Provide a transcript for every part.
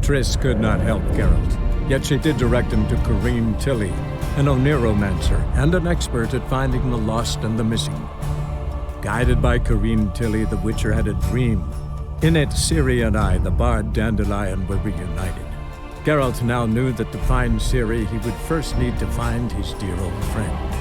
Triss could not help Geralt, yet she did direct him to Corrine Tilly, an Oniromancer and an expert at finding the lost and the missing. Guided by Corrine Tilly, the Witcher had a dream. In it, Ciri and I, the bard Dandelion, were reunited. Geralt now knew that to find Ciri, he would first need to find his dear old friend.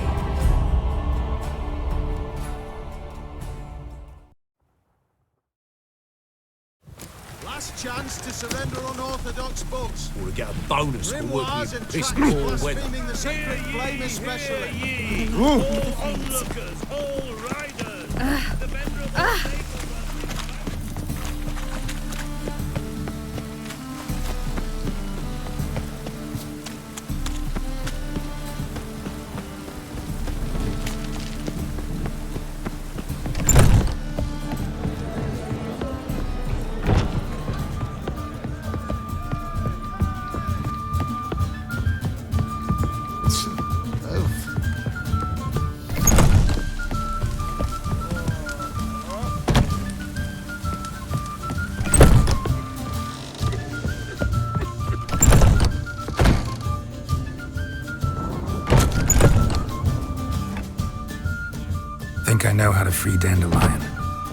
Last chance to surrender unorthodox books. Or to get a bonus for Grimoires working and piss tracts poor weather. blaspheming the sacred flame especially. All onlookers, all riders. The venerable staple. Think I know how to free Dandelion.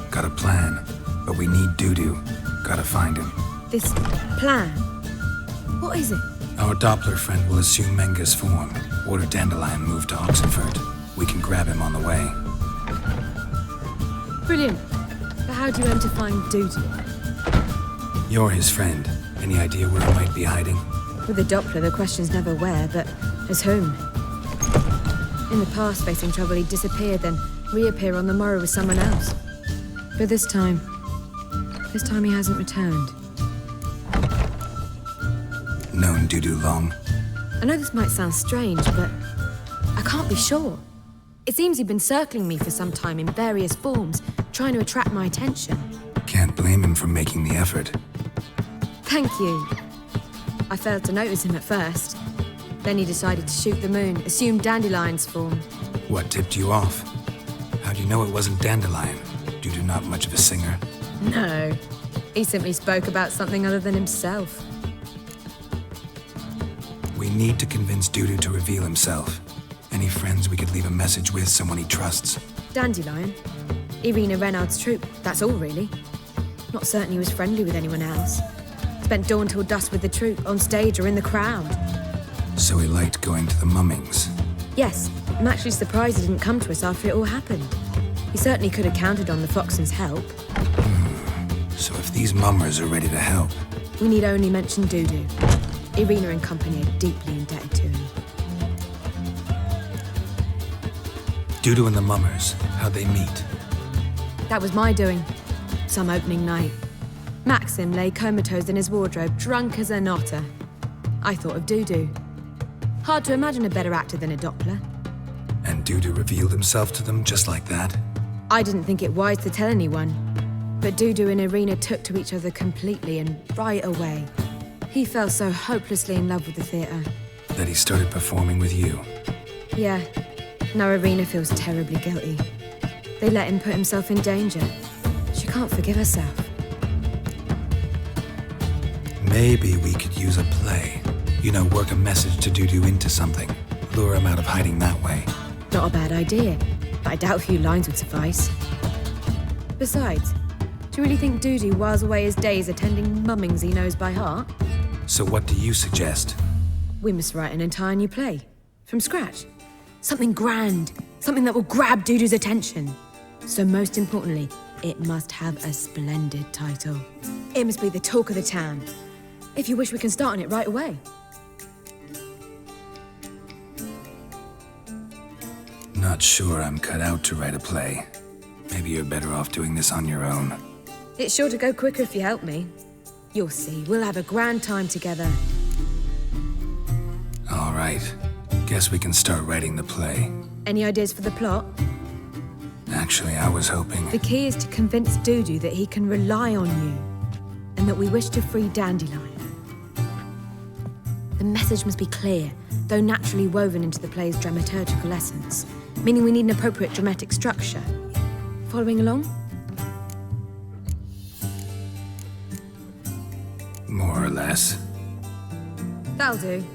Got a plan, but we need Dudu. Gotta find him. This plan? What is it? Our Doppler friend will assume Menga's form. Order Dandelion move to Oxenfurt. We can grab him on the way. Brilliant. But how do you aim to find Dudu? You're his friend. Any idea where he might be hiding? With the Doppler, the question's never where, but as whom. In the past, facing trouble, he'd disappear, then reappear on the morrow with someone else. But this time he hasn't returned. Known Dudu long? I know this might sound strange, but I can't be sure. It seems he'd been circling me for some time in various forms, trying to attract my attention. Can't blame him for making the effort. Thank you. I failed to notice him at first. Then he decided to shoot the moon, assume Dandelion's form. What tipped you off? How'd you know it wasn't Dandelion? Dudu not much of a singer? No. He simply spoke about something other than himself. We need to convince Dudu to reveal himself. Any friends we could leave a message with, someone he trusts? Dandelion? Irina Renard's troupe, that's all really. Not certain he was friendly with anyone else. Spent dawn till dusk with the troupe, on stage or in the crowd. So he liked going to the mummings. Yes, I'm actually surprised he didn't come to us after it all happened. He certainly could have counted on the Foxen's help. So if these mummers are ready to help... We need only mention Dudu. Irina and company are deeply indebted to him. Dudu and the mummers, how'd they meet? That was my doing. Some opening night. Maxim lay comatose in his wardrobe, drunk as an otter. I thought of Dudu. Hard to imagine a better actor than a Doppler. And Dudu revealed himself to them just like that? I didn't think it wise to tell anyone. But Dudu and Irina took to each other completely and right away. He fell so hopelessly in love with the theatre. That he started performing with you? Yeah. Now Irina feels terribly guilty. They let him put himself in danger. She can't forgive herself. Maybe we could use a play. You know, work a message to Dudu into something. Lure him out of hiding that way. Not a bad idea, but I doubt a few lines would suffice. Besides, do you really think Dudu whiles away his days attending mummings he knows by heart? So what do you suggest? We must write an entire new play. From scratch. Something grand. Something that will grab Dudu's attention. So most importantly, it must have a splendid title. It must be the talk of the town. If you wish, we can start on it right away. Not sure I'm cut out to write a play. Maybe you're better off doing this on your own. It's sure to go quicker if you help me. You'll see, we'll have a grand time together. All right. Guess we can start writing the play. Any ideas for the plot? Actually, I was hoping... The key is to convince Dudu that he can rely on you, and that we wish to free Dandelion. The message must be clear, though naturally woven into the play's dramaturgical essence, meaning we need an appropriate dramatic structure. Following along? More or less. That'll do.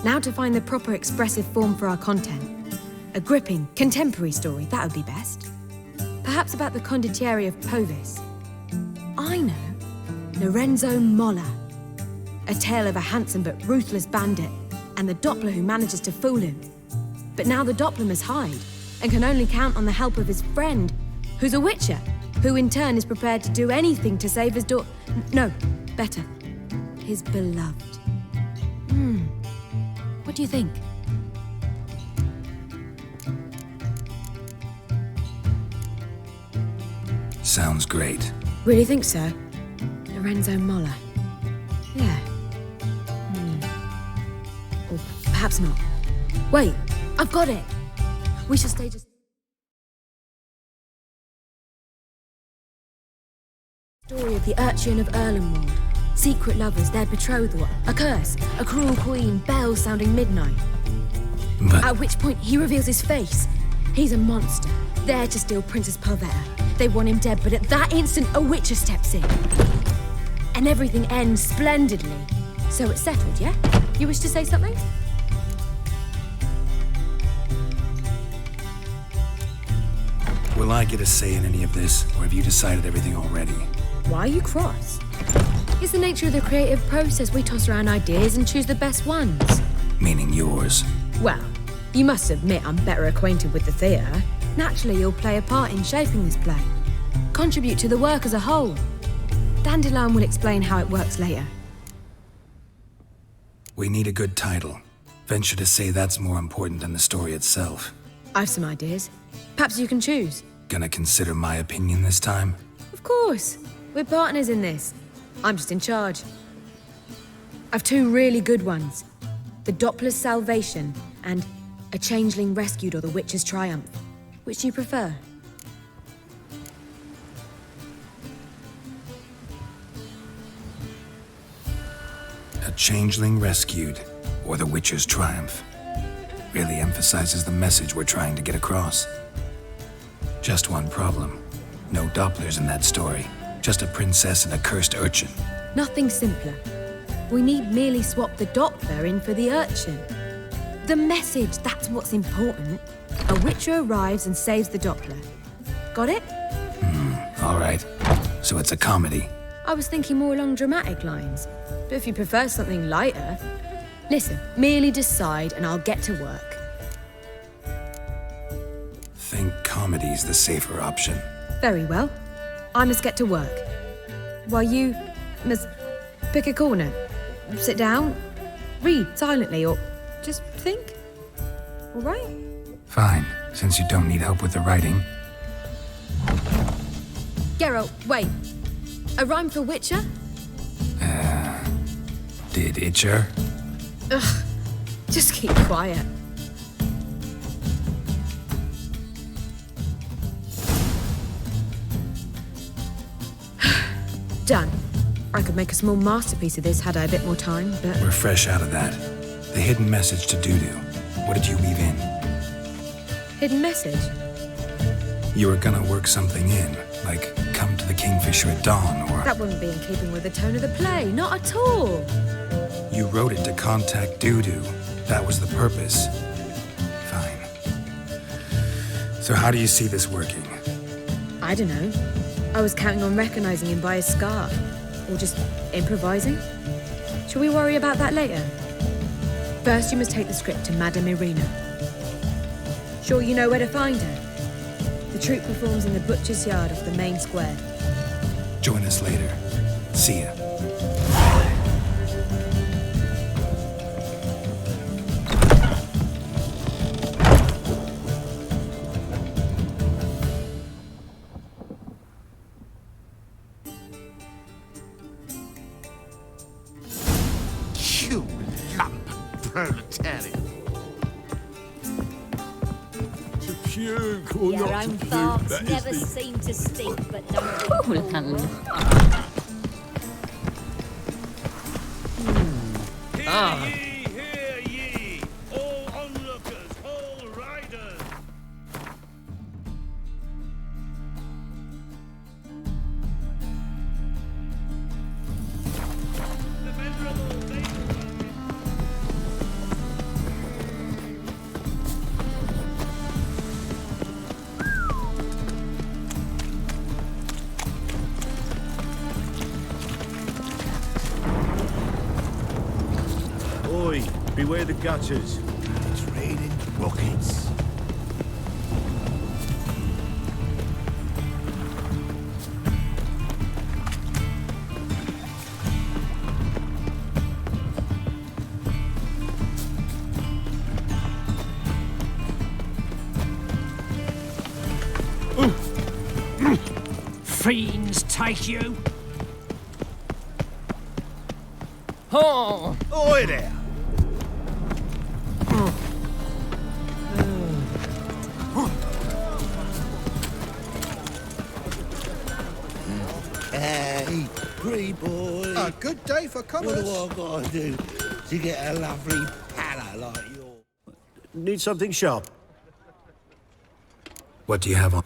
Now to find the proper expressive form for our content. A gripping, contemporary story, that would be best. Perhaps about the condottieri of Povis. I know. Lorenzo Molla. A tale of a handsome but ruthless bandit, and the Doppler who manages to fool him. But now the Doppler must hide, and can only count on the help of his friend, who's a witcher, who in turn is prepared to do anything to save his no, better, his beloved. What do you think? Sounds great. Really think so? Lorenzo Molla. Yeah. Or perhaps not. Wait, I've got it! We should stage a story of the urchin of Erlenwald. Secret lovers, their betrothal, a curse, a cruel queen, bells sounding midnight. But At which point he reveals his face. He's a monster, there to steal Princess Palvetta. They want him dead, but at that instant a witcher steps in. And everything ends splendidly. So it's settled, yeah? You wish to say something? will I get a say in any of this, or have you decided everything already? Why are you cross? It's the nature of the creative process. We toss around ideas and choose the best ones. Meaning yours. Well, you must admit I'm better acquainted with the theatre. Naturally, you'll play a part in shaping this play. Contribute to the work as a whole. Dandelion will explain how it works later. We need a good title. Venture to say that's more important than the story itself. I've some ideas. Perhaps you can choose. Gonna consider my opinion this time? Of course. We're partners in this. I'm just in charge. I've two really good ones. The Doppler's Salvation and A Changeling Rescued or The Witcher's Triumph. Which do you prefer? A Changeling Rescued, or The Witcher's Triumph. Really emphasizes the message we're trying to get across. Just one problem. No Dopplers in that story. Just a princess and a cursed urchin. Nothing simpler. We need merely swap the Doppler in for the urchin. The message, that's what's important. A witcher arrives and saves the Doppler. Got it? All right. So it's a comedy. I was thinking more along dramatic lines. But if you prefer something lighter... Listen, merely decide and I'll get to work. Think comedy's the safer option. Very well. I must get to work. While you must pick a corner. Sit down, read silently, or just think. All right? Fine, since you don't need help with the writing. Geralt, wait. A rhyme for Witcher? Did Itcher? Ugh, just keep quiet. Done. I could make a small masterpiece of this had I a bit more time, but... We're fresh out of that. The hidden message to Dudu. What did you weave in? Hidden message? You were gonna work something in, like come to the Kingfisher at dawn, or... That wouldn't be in keeping with the tone of the play, not at all. You wrote it to contact Dudu. That was the purpose. Fine. So how do you see this working? I don't know. I was counting on recognizing him by his scar. Or just improvising. Shall we worry about that later? First, you must take the script to Madame Irina. Sure you know where to find her? The troupe performs in the butcher's yard off the main square. Join us later. See ya. You lump proletariat. To puke or Your not own to puke, farts that never is the... seem to stink, but don't Hear ye, all onlookers, all riders. The venerable lady away the gutters. It's raining buckets. Fiends take you! Oh! Oi there! Hey, pretty boy. A good day for What commerce. do I gotta do to get a lovely pala like yours? Need something sharp. What do you have on?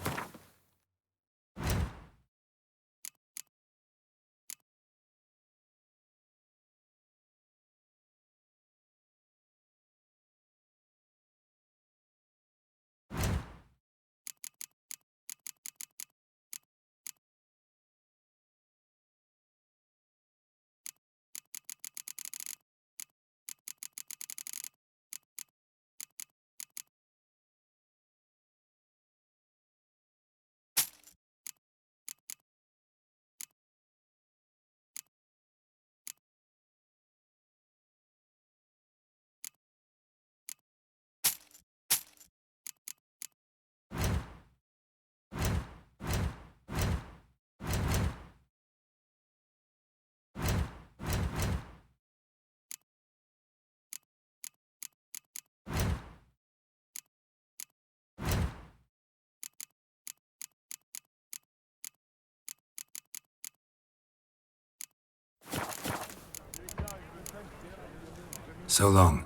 So long.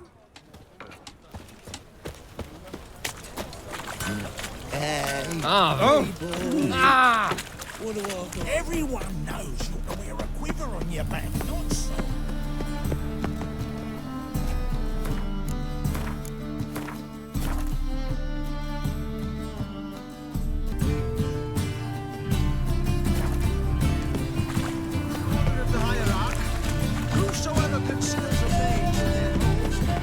Hey, Oh! pretty boy. Ah! What do I got? Everyone knows you can wear a quiver on your back, not so. Order of the hierarch. Whosoever considers a mage in their laws shall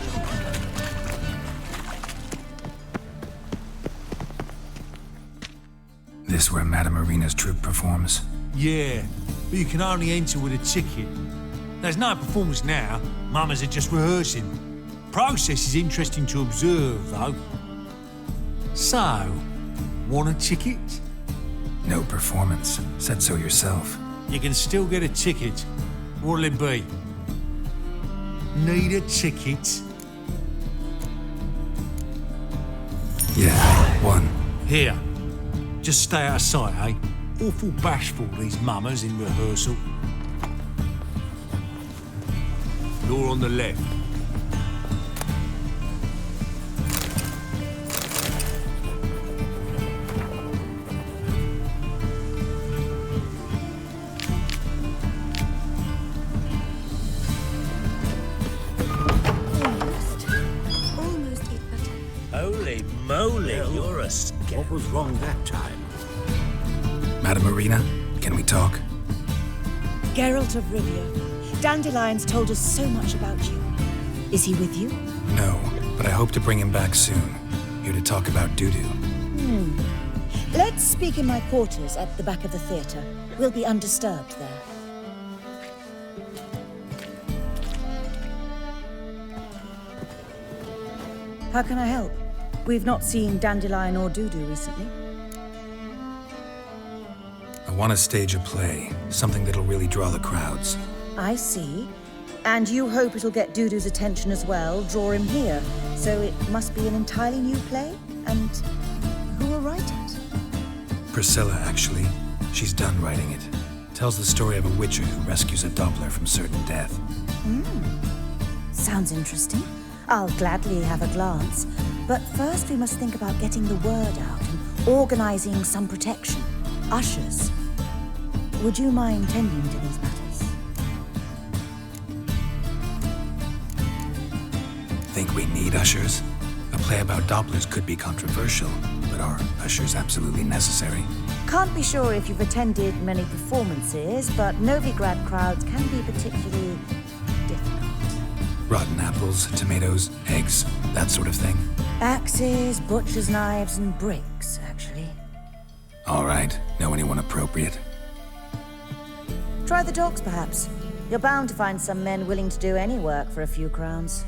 This where Madame Marina's troupe performs? Yeah, but you can only enter with a ticket. There's no performance now. Mamas are just rehearsing. Process is interesting to observe, though. So, want a ticket? No performance. Said so yourself. You can still get a ticket. What'll it be? Need a ticket? Yeah, one. Here. Just stay out of sight, eh? Awful bashful, these mamas in rehearsal. Door on the left. Almost it better. Holy moly, you're a scare. What was wrong that time? Madame Marina, can we talk? Geralt of Rivia. Dandelion's told us so much about you. Is he with you? No, but I hope to bring him back soon. Here to talk about doo-doo. Let's speak in my quarters at the back of the theatre. We'll be undisturbed there. How can I help? We've not seen Dandelion or Dudu recently. I want to stage a play, something that'll really draw the crowds. I see. And you hope it'll get Dudu's attention as well, draw him here. So it must be an entirely new play? And who will write it? Priscilla, actually. She's done writing it. Tells the story of a witcher who rescues a Doppler from certain death. Sounds interesting. I'll gladly have a glance. But first we must think about getting the word out and organizing some protection. Ushers. Would you mind tending to these matters? Think we need ushers? A play about Dopplers could be controversial, but are ushers absolutely necessary? Can't be sure if you've attended many performances, but Novigrad crowds can be particularly difficult. Rotten apples, tomatoes, eggs, that sort of thing? Axes, butcher's knives, and bricks, actually. All right. Know anyone appropriate? Try the docks, perhaps. You're bound to find some men willing to do any work for a few crowns.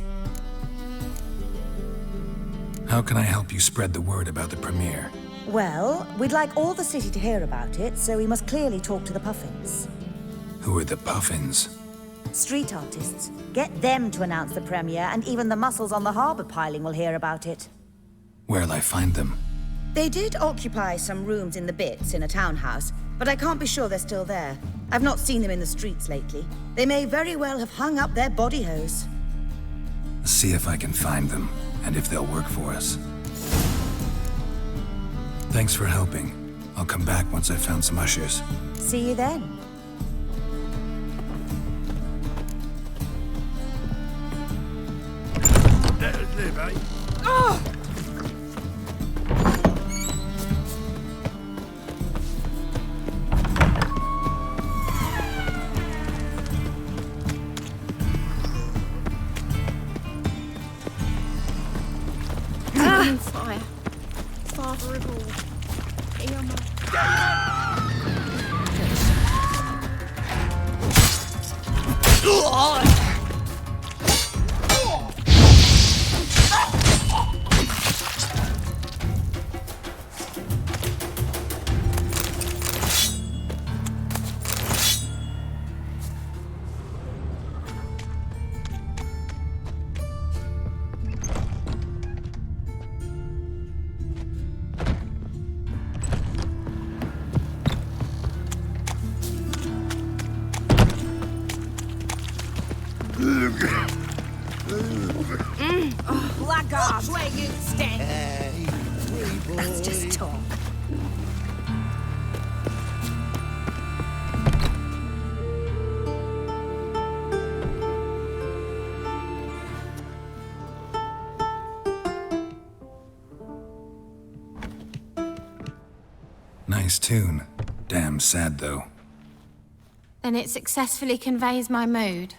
How can I help you spread the word about the premiere? Well, we'd like all the city to hear about it, so we must clearly talk to the Puffins. Who are the Puffins? Street artists. Get them to announce the premiere, and even the muscles on the harbour piling will hear about it. Where'll I find them? They did occupy some rooms in the Bits in a townhouse, but I can't be sure they're still there. I've not seen them in the streets lately. They may very well have hung up their body hose. See if I can find them, and if they'll work for us. Thanks for helping. I'll come back once I've found some ushers. See you then. Let us live, eh? Oh! Fire. Father of all. Blackguard, where you stand. That's just talk. Nice tune. Damn sad, though. Then it successfully conveys my mood.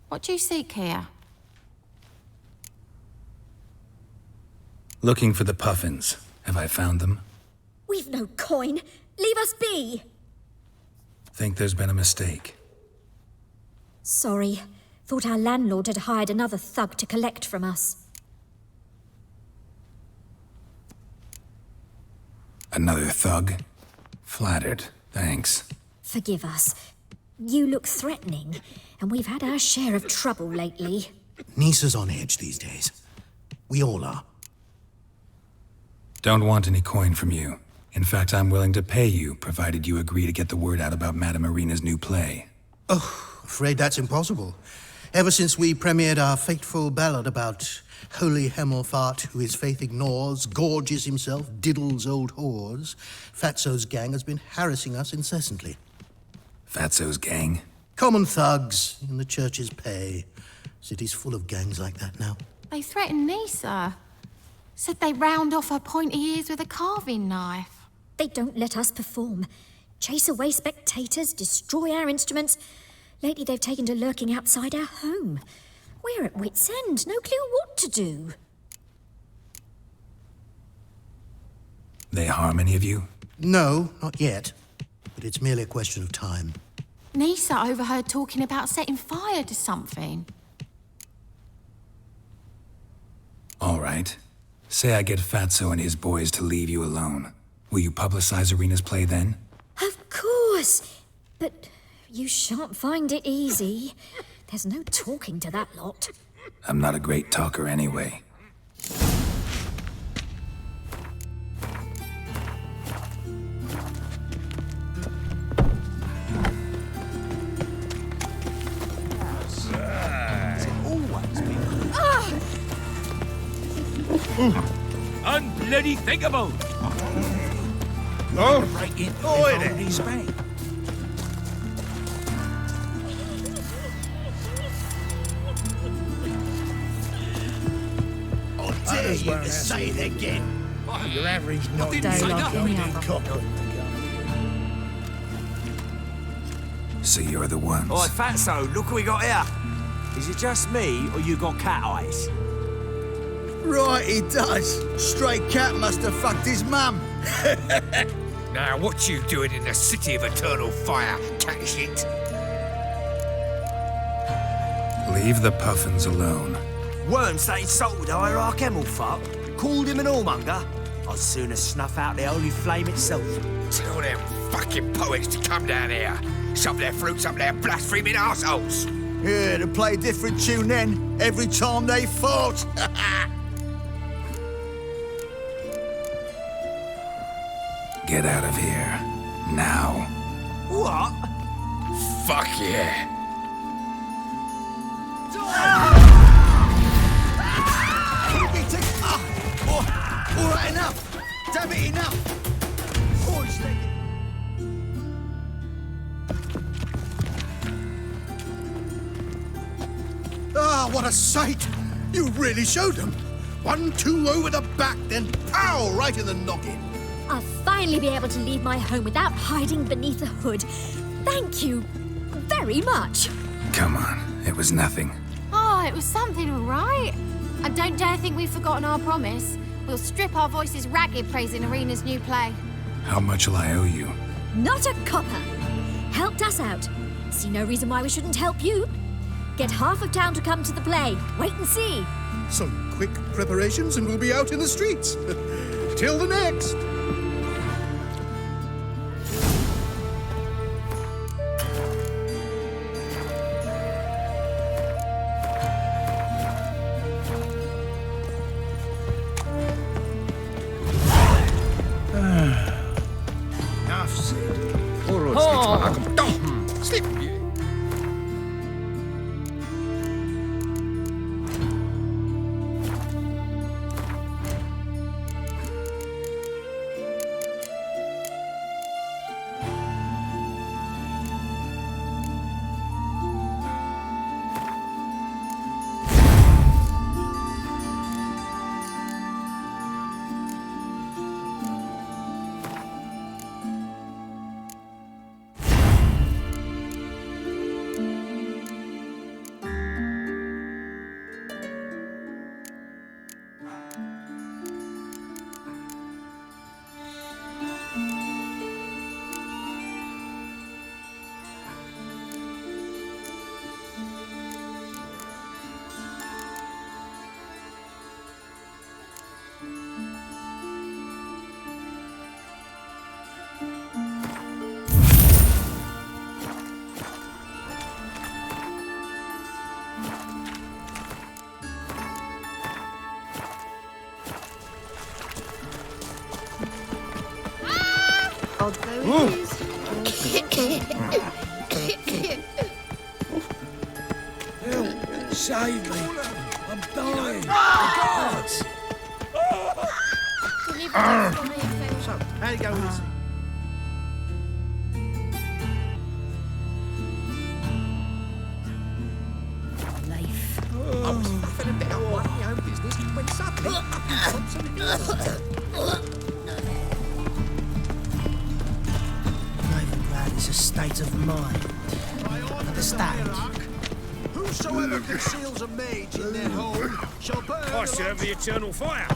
What do you seek here? Looking for the Puffins. Have I found them? We've no coin. Leave us be. Think there's been a mistake. Sorry. Thought our landlord had hired another thug to collect from us. Another thug? Flattered. Thanks. Forgive us. You look threatening, and we've had our share of trouble lately. Nisa's on edge these days. We all are. Don't want any coin from you. In fact, I'm willing to pay you, provided you agree to get the word out about Madame Irina's new play. Oh, afraid that's impossible. Ever since we premiered our fateful ballad about holy Hemelfart, who his faith ignores, gorges himself, diddles old whores, Fatso's gang has been harassing us incessantly. Fatso's gang? Common thugs in the church's pay. City's full of gangs like that now. They threatened Nisa. Said they round off her pointy ears with a carving knife. They don't let us perform. Chase away spectators, destroy our instruments. Lately they've taken to lurking outside our home. We're at wit's end, no clue what to do. They harm any of you? No, not yet. But it's merely a question of time. Nisa overheard talking about setting fire to something. All right. Say I get Fatso and his boys to leave you alone. Will you publicize Irina's play then? Of course. But you shan't find it easy. There's no talking to that lot. I'm not a great talker anyway. Unbloody thinkable! Oh! Right in his bank. I dare you to say it again. Your average not So you're the ones. Oi, Fatso, look what we got here. Is it just me, or you got cat eyes? Right, he does. Stray cat must have fucked his mum. Now, what you doing in the city of eternal fire, cat shit? Leave the puffins alone. Worms that insulted IRARC Emelfart, called him an whoremonger. I'd sooner snuff out the holy flame itself. Tell them fucking poets to come down here. Shove their fruits up their blaspheming arseholes. Yeah, to play a different tune then, every time they fought. Get out of here. Now. What? Fuck yeah. All right, enough. Damn it, enough. Ah, what a sight. You really showed them. 1-2 over the back, then pow, right in the noggin. I'll finally be able to leave my home without hiding beneath a hood. Thank you very much. Come on, it was nothing. Oh, it was something, all right. And don't dare think we've forgotten our promise. We'll strip our voices ragged praising Arena's new play. How much will I owe you? Not a copper. Helped us out. See no reason why we shouldn't help you. Get half of town to come to the play. Wait and see. Some quick preparations and we'll be out in the streets. Till the next. Save me! I'm dying! Guards! So, how'd it go with this? Life. I was laughing a bit on my own business when suddenly up comes something else. Novigrad is a state of mind. Understand? Whosoever conceals a mage in their home shall burn. I serve the eternal fire.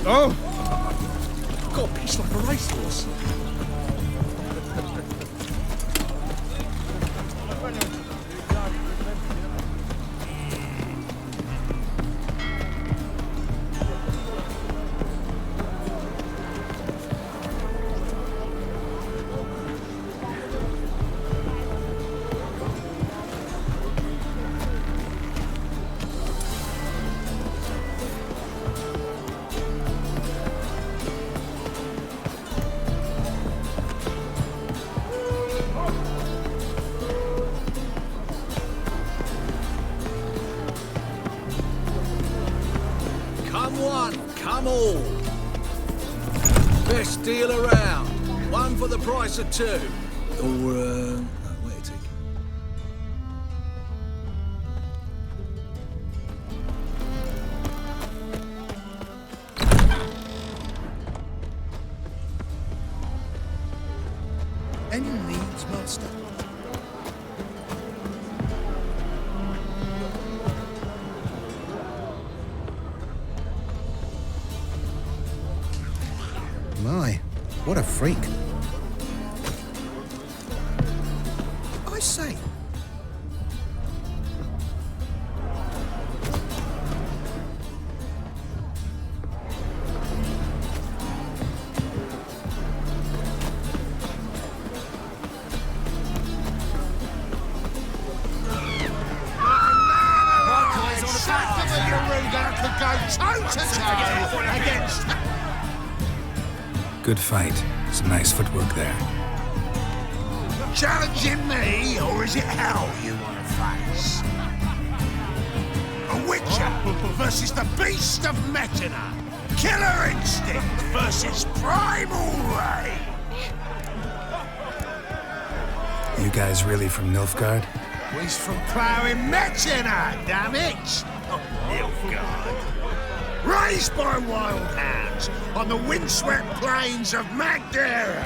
Oh! Got a piece like a racehorse. them all. Best deal around. One for the price of two. Or, wait a tick. Any needs, master? My, what a freak. I say. Good fight. Some nice footwork there. Challenging me, or is it hell you want to face? A Witcher versus the Beast of Metina. Killer Instinct versus Primal Rage. You guys really from Nilfgaard? He's from ploughing Metina, damn it! Oh, Nilfgaard. Raised by wild hounds on the windswept plains of Magdera.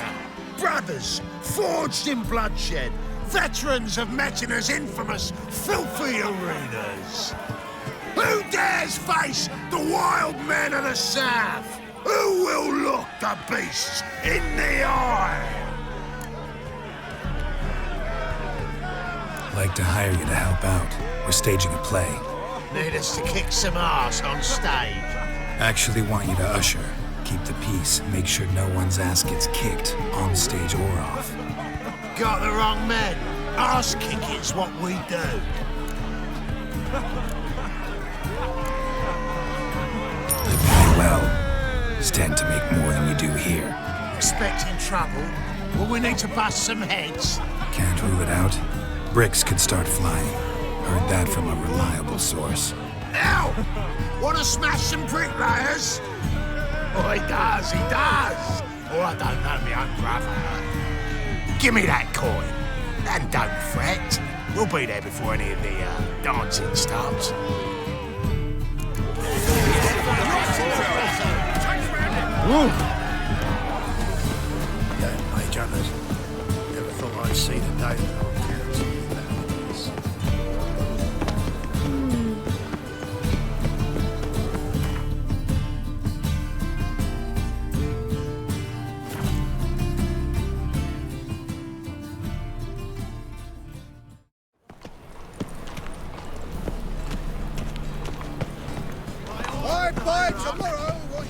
Brothers, forged in bloodshed, veterans of Metina's infamous filthy arenas. Who dares face the wild men of the south? Who will look the beasts in the eye? I'd like to hire you to help out. We're staging a play. Need us to kick some ass on stage? Actually want you to usher. Keep the peace. Make sure no one's ass gets kicked, on stage or off. Got the wrong men. Ass kicking's what we do. You pay well. Stand to make more than you do here. Expecting trouble? Will we need to bust some heads? Can't rule it out. Bricks could start flying. Heard that from a reliable source. Now! Want to smash some bricklayers? Oh, he does. Oh, I don't know my own brother. Give me that coin. And don't fret. We'll be there before any of the dancing starts. Yeah, Major, never thought I'd see the day that I'll count without this.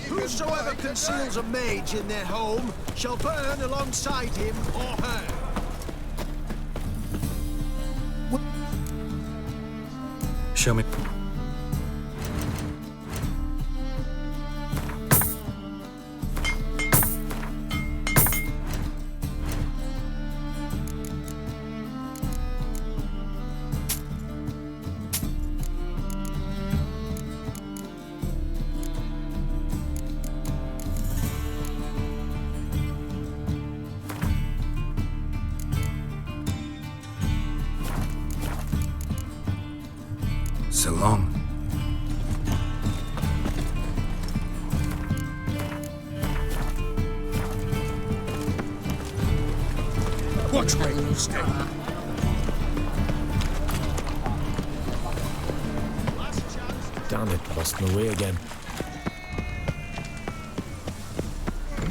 Whosoever conceals a mage in their home shall burn alongside him or her. Show me. So long. Watch where you stay. Damn it, lost my way again.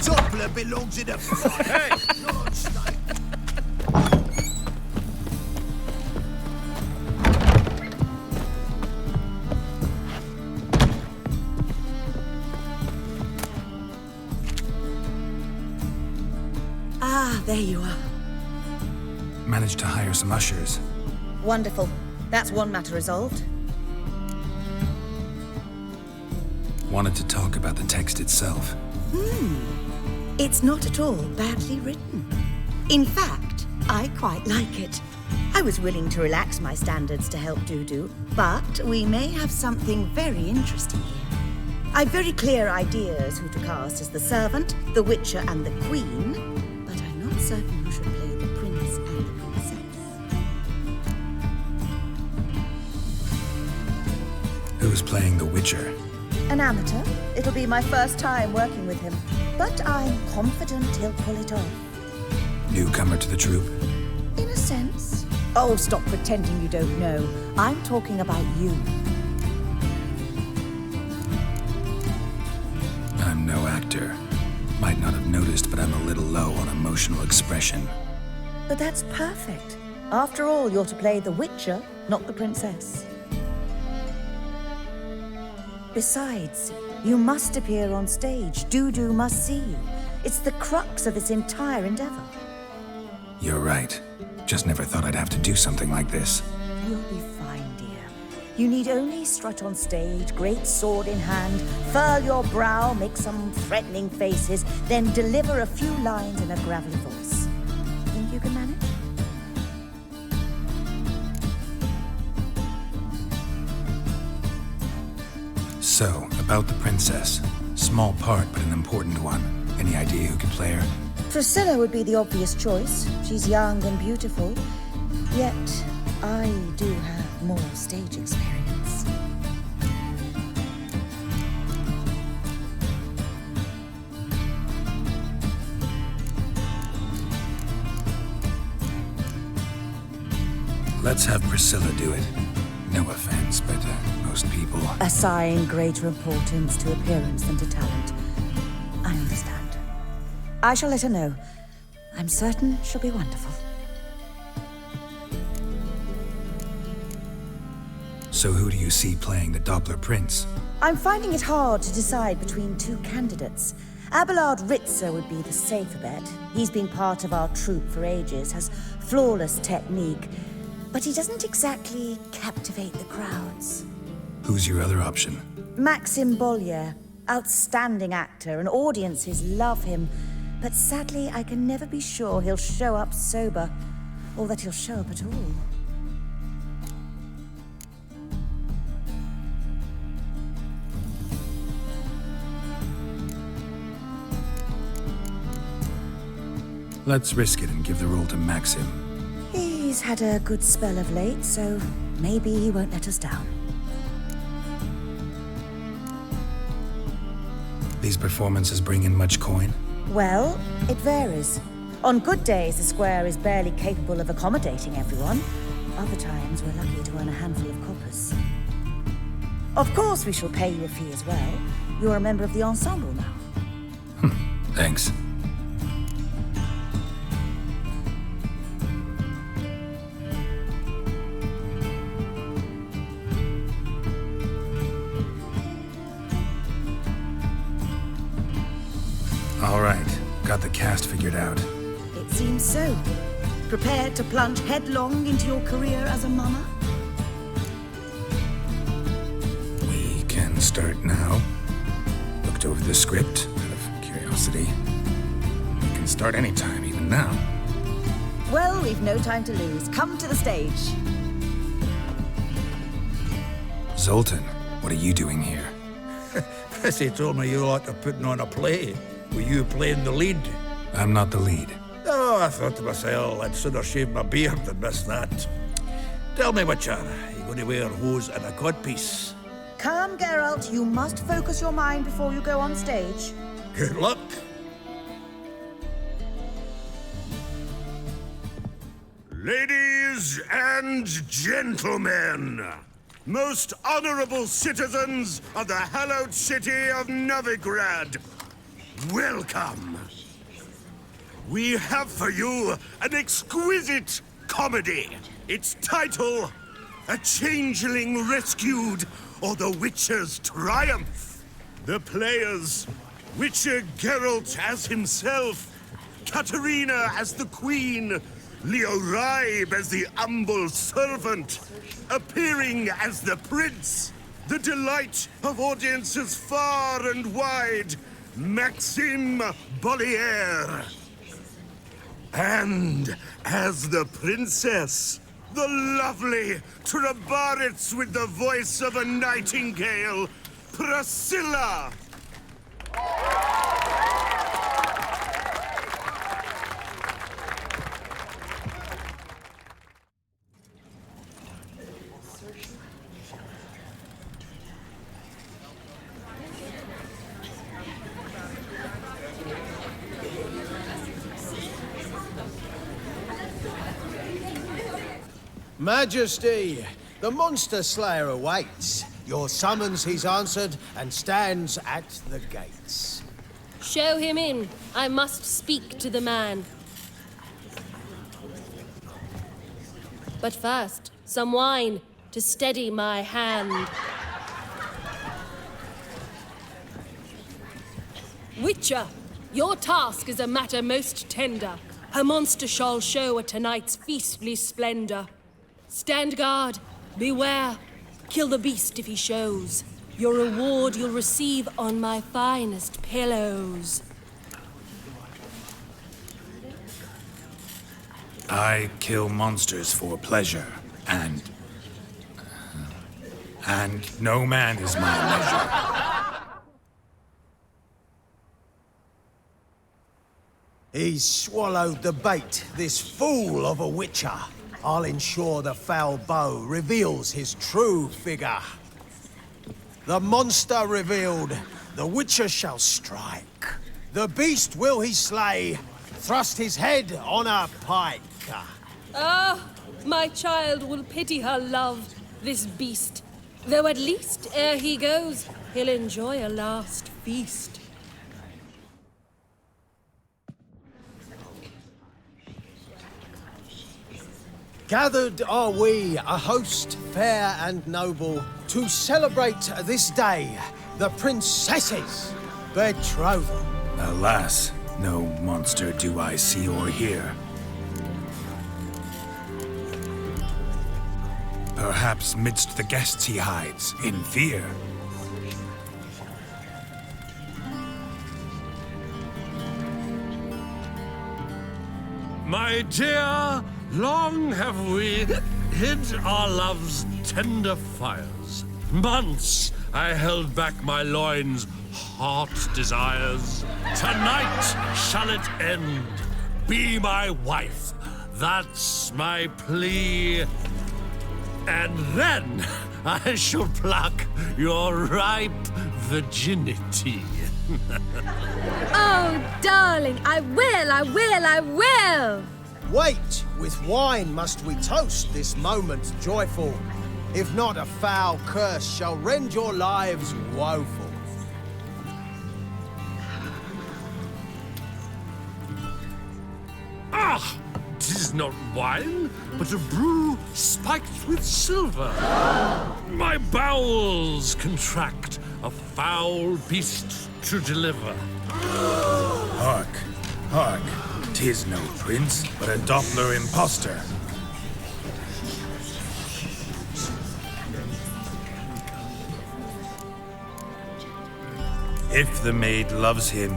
Doppler belongs in a fight. Hey! Not on stage. Ah, there you are. Managed to hire some ushers. Wonderful. That's one matter resolved. Wanted to talk about the text itself. It's not at all badly written. In fact, I quite like it. I was willing to relax my standards to help Dudu, but we may have something very interesting here. I've very clear ideas who to cast as the servant, the witcher, and the queen, but I'm not certain who should play the prince and the princess. Who's playing the Witcher? An amateur. It'll be my first time working with him, but I'm confident he'll pull it off. Newcomer to the troupe? In a sense. Oh, stop pretending you don't know. I'm talking about you. I'm no actor. Might not have noticed, but I'm a little low on emotional expression. But that's perfect. After all, you're to play the Witcher, not the princess. Besides, you must appear on stage. Dudu must see you. It's the crux of this entire endeavor. You're right. Just never thought I'd have to do something like this. You'll be fine, dear. You need only strut on stage, great sword in hand, furl your brow, make some threatening faces, then deliver a few lines in a gravelly voice. Think you can manage? So, about the princess. Small part, but an important one. Any idea who could play her? Priscilla would be the obvious choice. She's young and beautiful. Yet, I do have more stage experience. Let's have Priscilla do it. No offense, but most people... Assign greater importance to appearance than to talent. I understand. I shall let her know. I'm certain she'll be wonderful. So who do you see playing the Doppler Prince? I'm finding it hard to decide between two candidates. Abelard Ritzer would be the safer bet. He's been part of our troupe for ages, has flawless technique, but he doesn't exactly captivate the crowds. Who's your other option? Maxim Bollier, outstanding actor, and audiences love him. But sadly, I can never be sure he'll show up sober, or that he'll show up at all. Let's risk it and give the role to Maxim. He's had a good spell of late, so maybe he won't let us down. These performances bring in much coin? Well, it varies. On good days, the square is barely capable of accommodating everyone. Other times, we're lucky to earn a handful of coppers. Of course, we shall pay you a fee as well. You're a member of the ensemble now. Thanks. All right, got the cast figured out. It seems so. Prepared to plunge headlong into your career as a mama? We can start now. Looked over the script out of curiosity. We can start anytime, even now. Well, we've no time to lose. Come to the stage. Zoltan, what are you doing here? Prissy told me you like to putting on a play. Were you playing the lead? I'm not the lead. Oh, I thought to myself, I'd sooner shave my beard than miss that. Tell me, Witcher, you going to wear hose and a codpiece? Calm, Geralt. You must focus your mind before you go on stage. Good luck. Ladies and gentlemen, most honorable citizens of the hallowed city of Novigrad, welcome. We have for you an exquisite comedy. Its title, A Changeling Rescued, or The Witcher's Triumph. The players, Witcher Geralt as himself, Katarina as the Queen, Leo Ribe as the humble servant, appearing as the Prince, the delight of audiences far and wide, Maxim Bollier. And as the Princess, the lovely Trabaritz with the voice of a nightingale, Priscilla! Majesty, the monster slayer awaits. Your summons he's answered and stands at the gates. Show him in. I must speak to the man. But first, some wine to steady my hand. Witcher, your task is a matter most tender. A monster shall show at tonight's feastly splendor. Stand guard, beware, kill the beast if he shows. Your reward you'll receive on my finest pillows. I kill monsters for pleasure, and no man is my measure. He's swallowed the bait, this fool of a witcher. I'll ensure the foul bow reveals his true figure. The monster revealed, the witcher shall strike. The beast will he slay, thrust his head on a pike. Ah, my child will pity her love, this beast. Though at least, ere he goes, he'll enjoy a last feast. Gathered are we, a host fair and noble, to celebrate this day, the princess's betrothal. Alas, no monster do I see or hear. Perhaps midst the guests he hides, in fear. My dear, long have we hid our love's tender fires. Months I held back my loins' heart desires. Tonight shall it end. Be my wife. That's my plea. And then I shall pluck your ripe virginity. Oh, darling, I will! Wait, with wine must we toast this moment joyful. If not, a foul curse shall rend your lives woeful. Ah! 'Tis not wine, but a brew spiked with silver. My bowels contract, a foul beast to deliver. Hark, hark, 'tis no prince, but a Doppler impostor. If the maid loves him,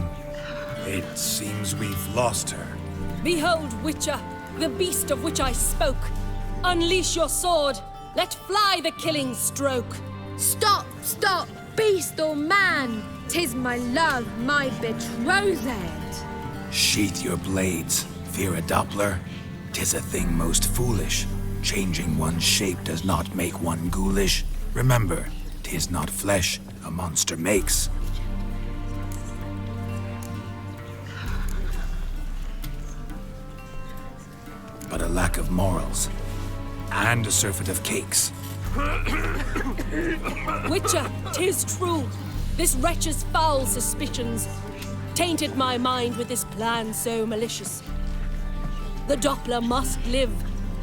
it seems we've lost her. Behold, Witcher, the beast of which I spoke. Unleash your sword. Let fly the killing stroke. Stop, stop, beast or man. 'Tis my love, my betrothed. Sheath your blades, fear a Doppler. 'Tis a thing most foolish. Changing one's shape does not make one ghoulish. Remember, 'tis not flesh a monster makes. But a lack of morals, and a surfeit of cakes. Witcher, 'tis true. This wretch's foul suspicions tainted my mind with this plan so malicious. The Doppler must live.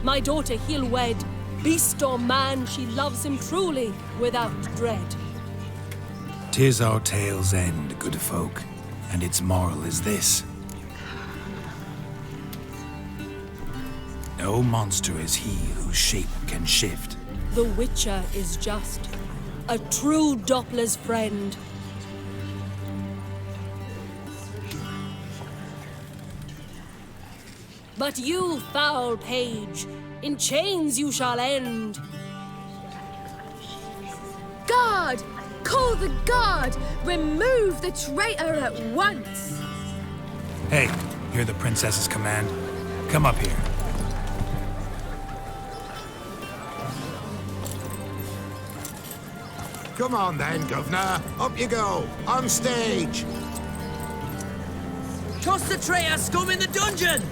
My daughter he'll wed. Beast or man, she loves him truly, without dread. 'Tis our tale's end, good folk, and its moral is this. No monster is he whose shape can shift. The Witcher is just a true Doppler's friend. But you, foul page, in chains you shall end. Guard! Call the guard! Remove the traitor at once! Hey, hear the princess's command? Come up here. Come on then, Governor. Up you go. On stage. Toss the traitor scum in the dungeon!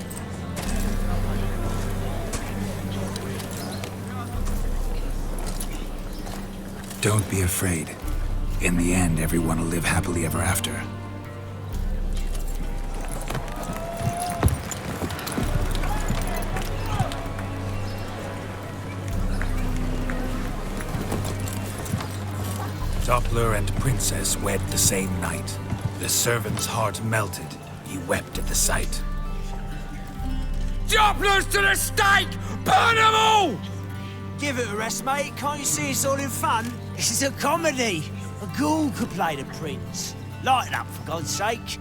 Don't be afraid. In the end, everyone will live happily ever after. Doppler and Princess wed the same night. The servant's heart melted. He wept at the sight. Doppler's to the stake! Burn them all! Give it a rest, mate. Can't you see it's all in fun? This is a comedy. A ghoul could play the prince. Lighten up, for God's sake.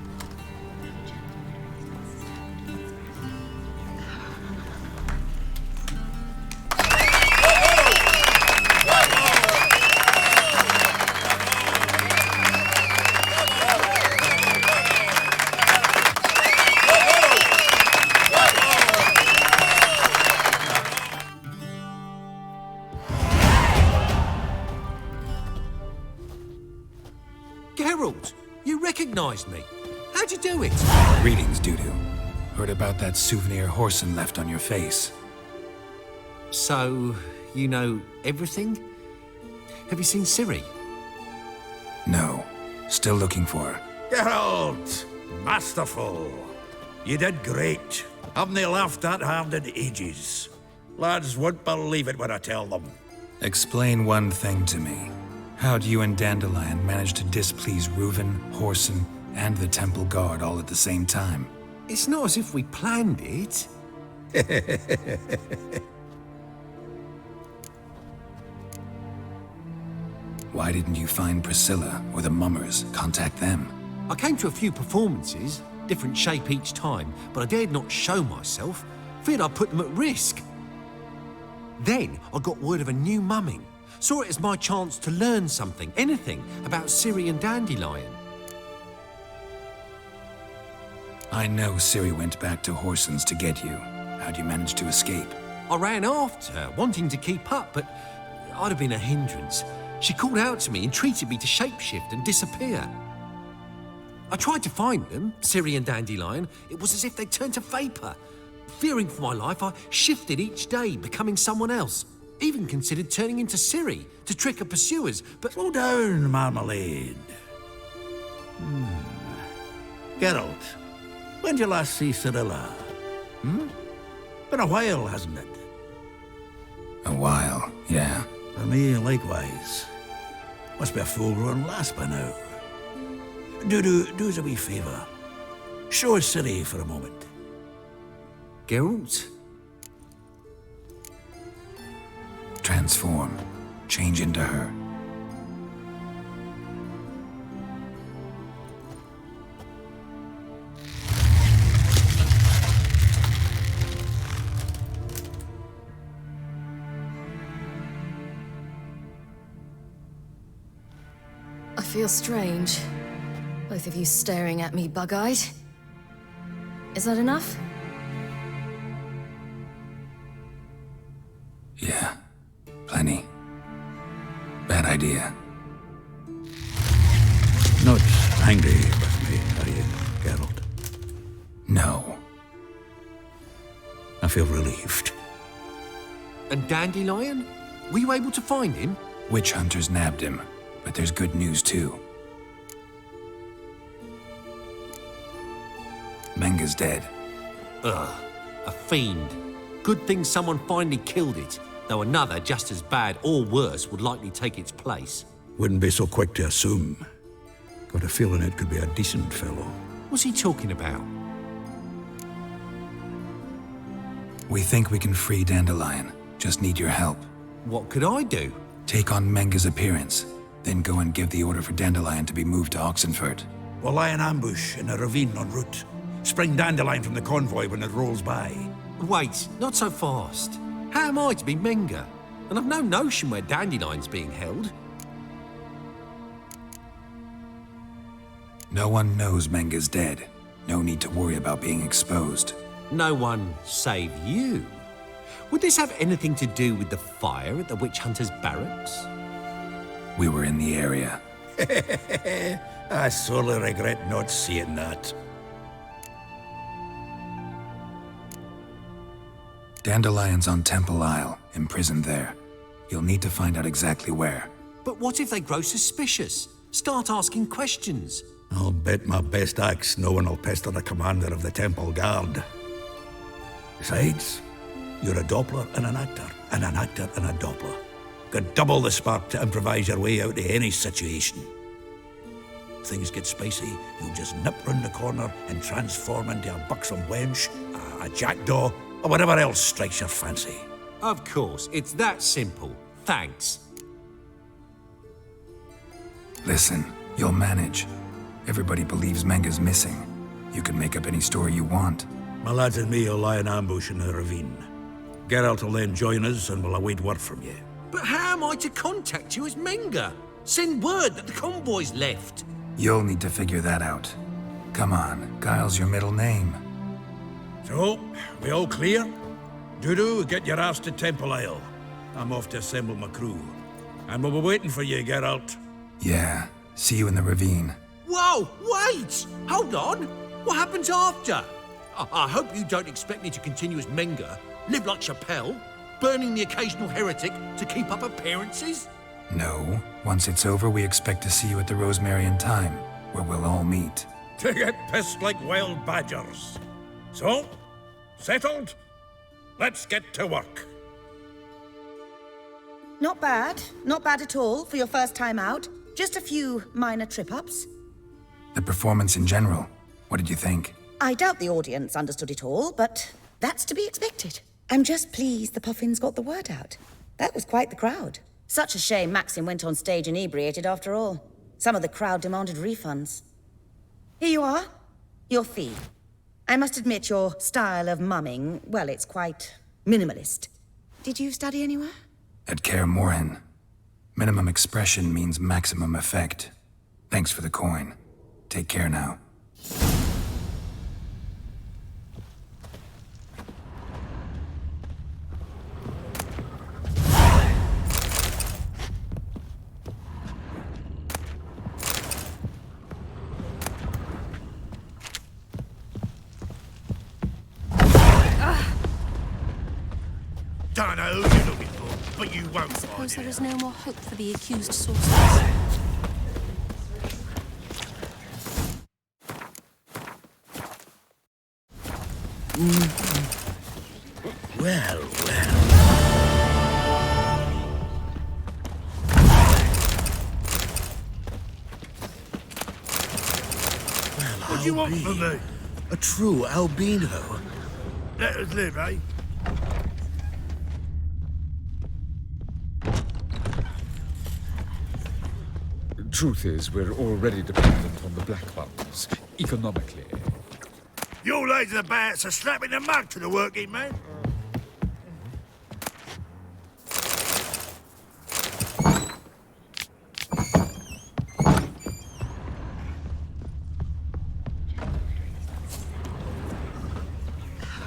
Geralt, you recognized me. How'd you do it? Greetings, Dudu. Heard about that souvenir Horson left on your face. So, you know everything? Have you seen Ciri? No. Still looking for her. Geralt! Masterful. You did great. Haven't they laughed that hard in ages? Lads won't believe it when I tell them. Explain one thing to me. How do you and Dandelion manage to displease Reuven, Horson, and the Temple Guard all at the same time? It's not as if we planned it. Why didn't you find Priscilla or the Mummers? Contact them. I came to a few performances, different shape each time, but I dared not show myself. Feared I'd put them at risk. Then I got word of a new mumming. Saw it as my chance to learn something, anything, about Ciri and Dandelion. I know Ciri went back to Horson's to get you. How'd you manage to escape? I ran after her, wanting to keep up, but I'd have been a hindrance. She called out to me, entreated me to shapeshift and disappear. I tried to find them, Ciri and Dandelion. It was as if they'd turned to vapor. Fearing for my life, I shifted each day, becoming someone else. Even considered turning into Ciri to trick her pursuers, but... Slow down, Marmalade. Geralt, when did you last see Cirilla? Been a while, hasn't it? A while, yeah. For me, likewise. Must be a full-grown lass by now. Do us a wee favour. Show us Ciri for a moment. Geralt? Transform. Change into her. I feel strange. Both of you staring at me bug-eyed. Is that enough? Yeah. Plenty. Bad idea. Not angry with me, are you, Geralt? No. I feel relieved. And Dandelion? Were you able to find him? Witch hunters nabbed him, but there's good news too. Menga's dead. Ugh, a fiend. Good thing someone finally killed it, though another just as bad or worse would likely take its place. Wouldn't be so quick to assume. Got a feeling it could be a decent fellow. What's he talking about? We think we can free Dandelion. Just need your help. What could I do? Take on Menga's appearance, then go and give the order for Dandelion to be moved to Oxenfurt. We'll lie in ambush in a ravine en route. Spring Dandelion from the convoy when it rolls by. Wait, not so fast. How am I to be Menga? And I've no notion where Dandelion's being held. No one knows Menga's dead. No need to worry about being exposed. No one save you. Would this have anything to do with the fire at the witch hunter's barracks? We were in the area. I sorely regret not seeing that. Dandelion's on Temple Isle, imprisoned there. You'll need to find out exactly where. But what if they grow suspicious? Start asking questions? I'll bet my best axe no one will pester the commander of the Temple Guard. Besides, you're a Doppler and an actor and a Doppler. Got double the spark to improvise your way out of any situation. If things get spicy, you'll just nip round the corner and transform into a buxom wench, a jackdaw, or whatever else strikes your fancy. Of course, it's that simple. Thanks. Listen, you'll manage. Everybody believes Menga's missing. You can make up any story you want. My lads and me will lie in ambush in the ravine. Geralt will then join us and we'll await word from you. But how am I to contact you as Menga? Send word that the convoy's left. You'll need to figure that out. Come on, Guile's your middle name. So, we all clear? Dudu, get your ass to Temple Isle. I'm off to assemble my crew. And we'll be waiting for you, Geralt. Yeah, see you in the ravine. Whoa, wait! Hold on! What happens after? I hope you don't expect me to continue as Menga, live like Chappelle, burning the occasional heretic to keep up appearances? No. Once it's over, we expect to see you at the Rosemarian Time, where we'll all meet. To get pissed like wild badgers. So, settled? Let's get to work. Not bad. Not bad at all for your first time out. Just a few minor trip-ups. The performance in general, what did you think? I doubt the audience understood it all, but that's to be expected. I'm just pleased the Puffins got the word out. That was quite the crowd. Such a shame Maxim went on stage inebriated after all. Some of the crowd demanded refunds. Here you are. Your fee. I must admit your style of mumming, well, it's quite minimalist. Did you study anywhere? At Kaer Morhen. Minimum expression means maximum effect. Thanks for the coin. Take care now. Don't know who you're looking for, but you won't find Suppose it. there is no more hope for the accused sorcerers. Well. What do you want from me? A true albino. Let us live, eh? Truth is, we're already dependent on the Black Ones, economically. Your lads are about to slap in the mug to the working man.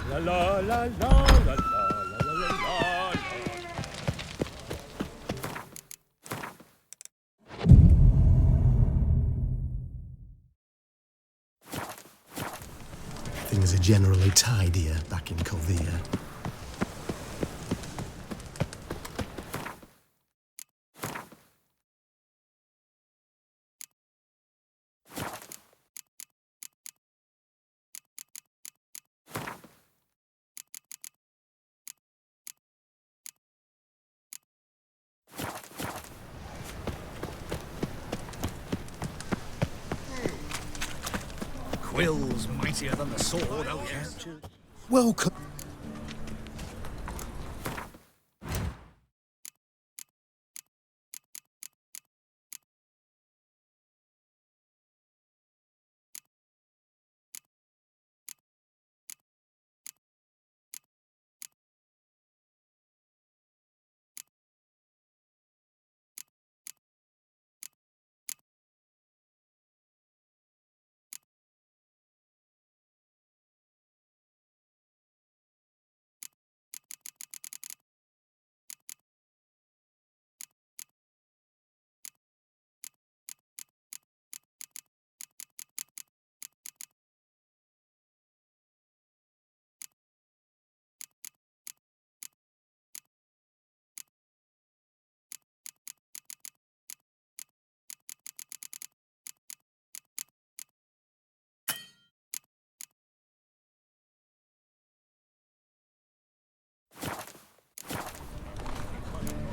La la la la la la la la la. Things are generally tidier back in Calvia. Quill's mightier than the sword, oh yeah. Welcome.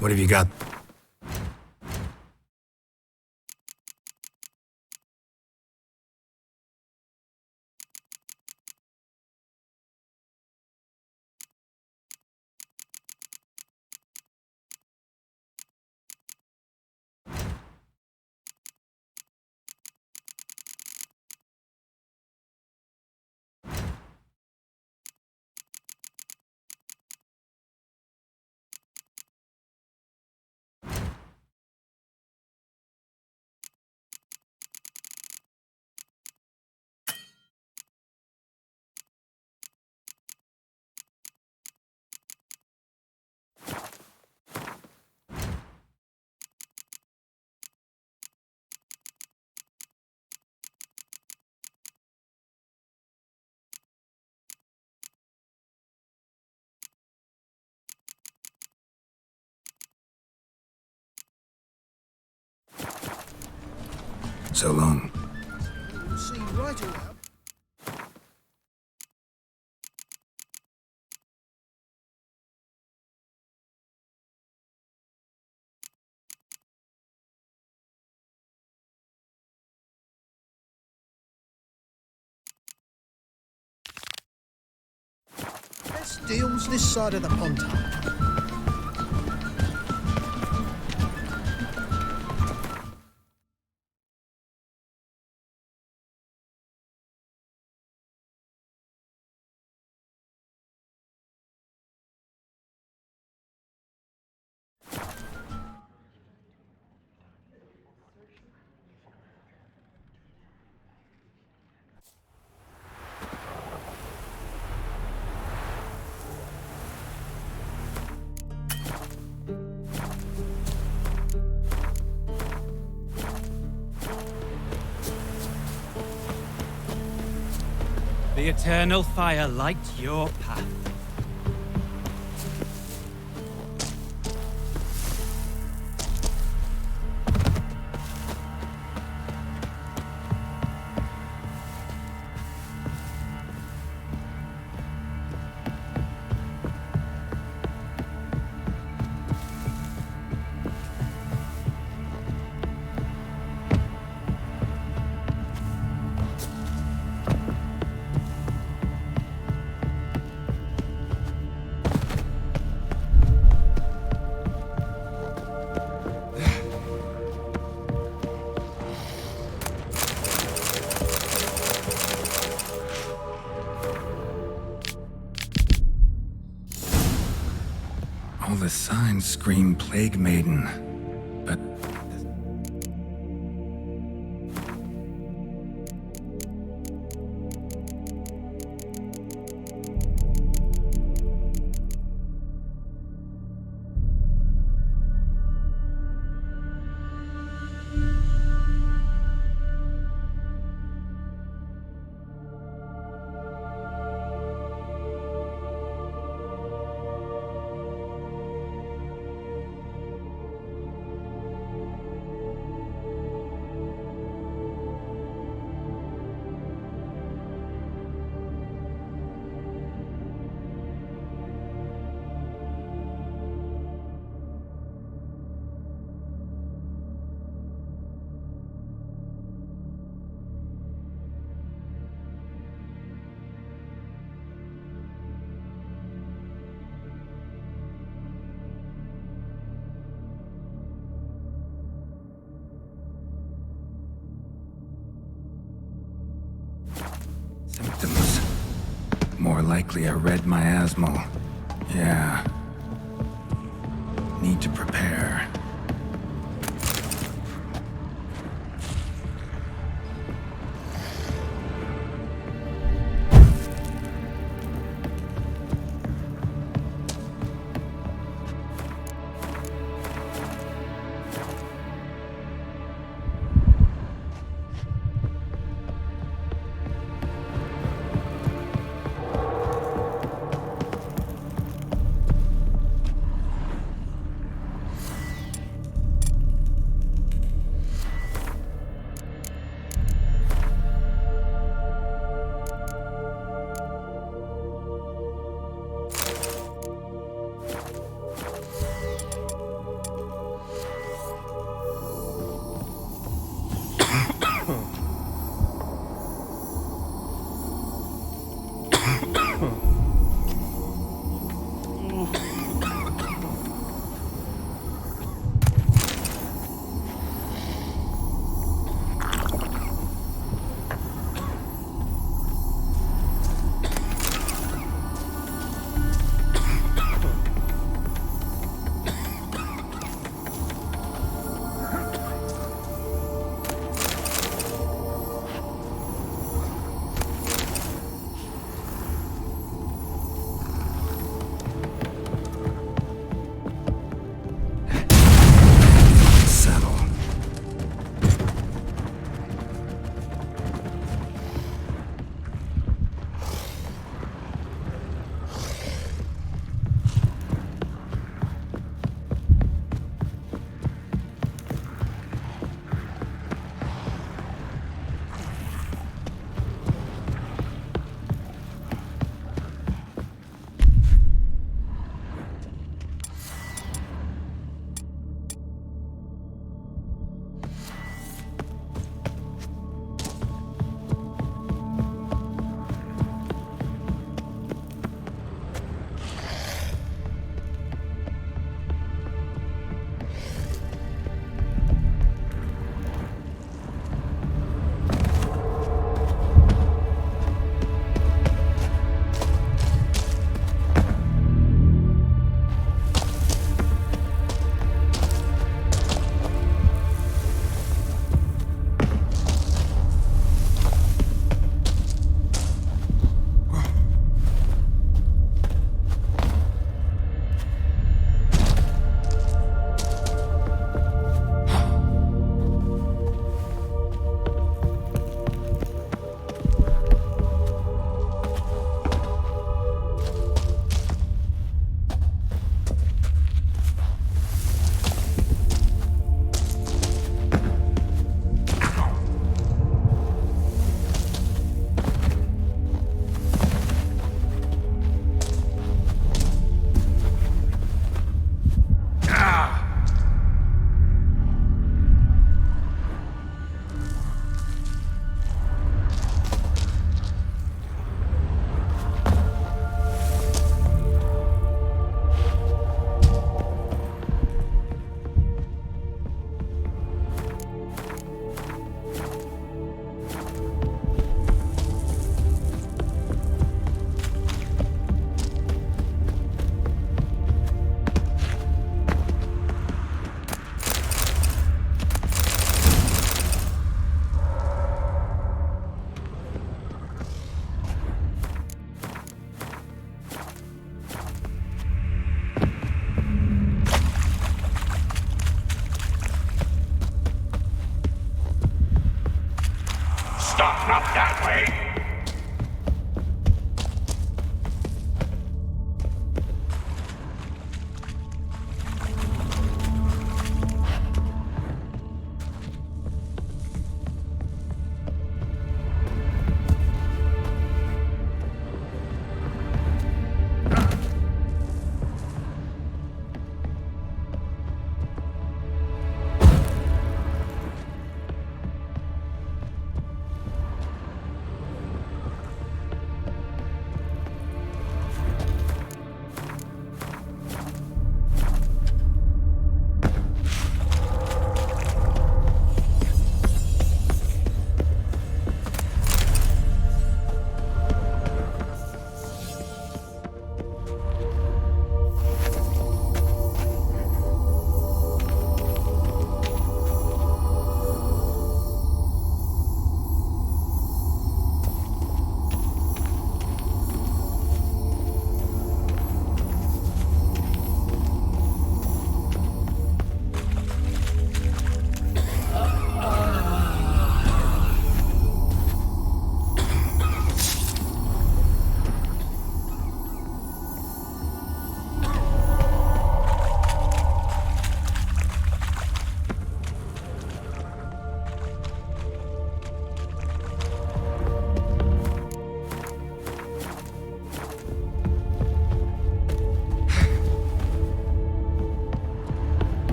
What have you got? So long. You'll see right away. Best deals this side of the pond. The eternal fire light your path. All the signs scream Plague Maiden, but... symptoms. More likely a red miasmal. Yeah. Need to prepare.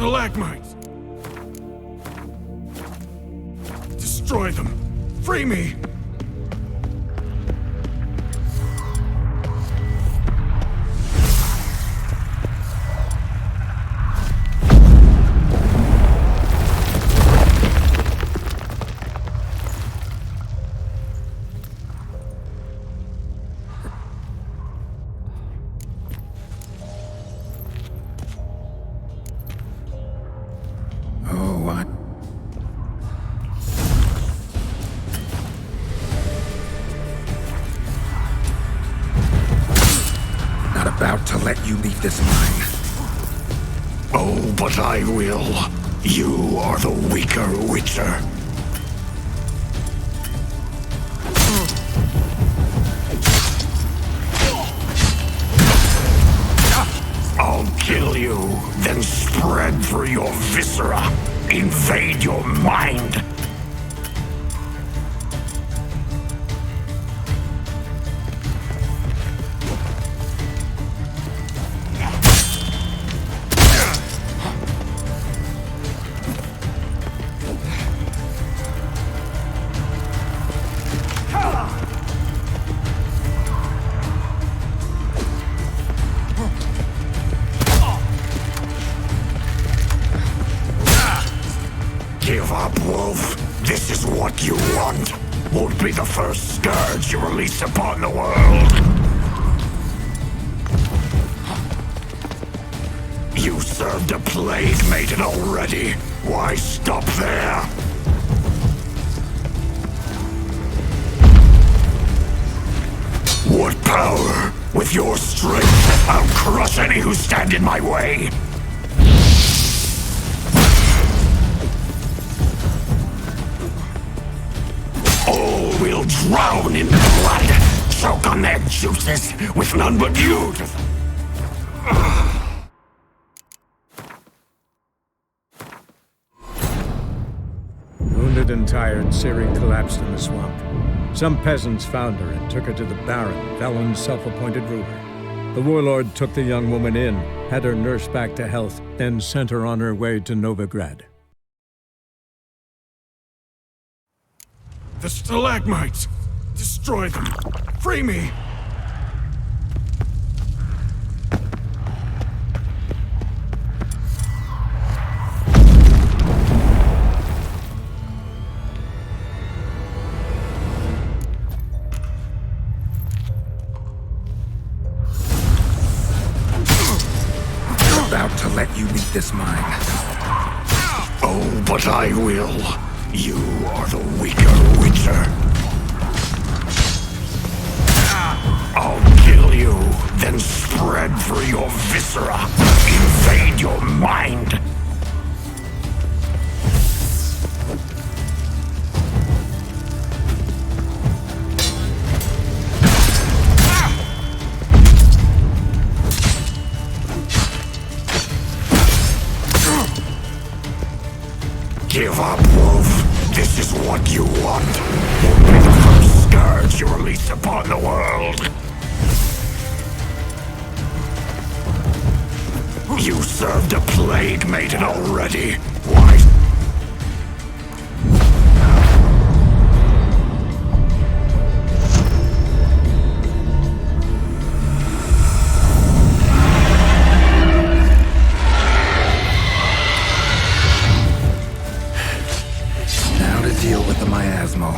stalagmites! Destroy them! Free me! About to let you leave this mine. Oh, but I will. You are the weaker Witcher. I'll kill you, then spread through your viscera. Invade your mind. Give up, Wolf. This is what you want. Won't be the first scourge you release upon the world. You served a plague maiden already. Why stop there? What power? With your strength, I'll crush any who stand in my way. All will drown in blood, choke on their juices, with none but you to... Wounded and tired, Ciri collapsed in the swamp. Some peasants found her and took her to the Baron, Valen's self-appointed ruler. The warlord took the young woman in, had her nursed back to health, then sent her on her way to Novigrad. The stalagmites! Destroy them! Free me! About to let you leave this mine. Oh, but I will. You are the weaker Witcher. I'll kill you, then spread through your viscera. Invade your mind. Give up, Wolf. This is what you want. Won't be the first scourge you release upon the world. You served a plague maiden already. Why? Deal with the miasmal.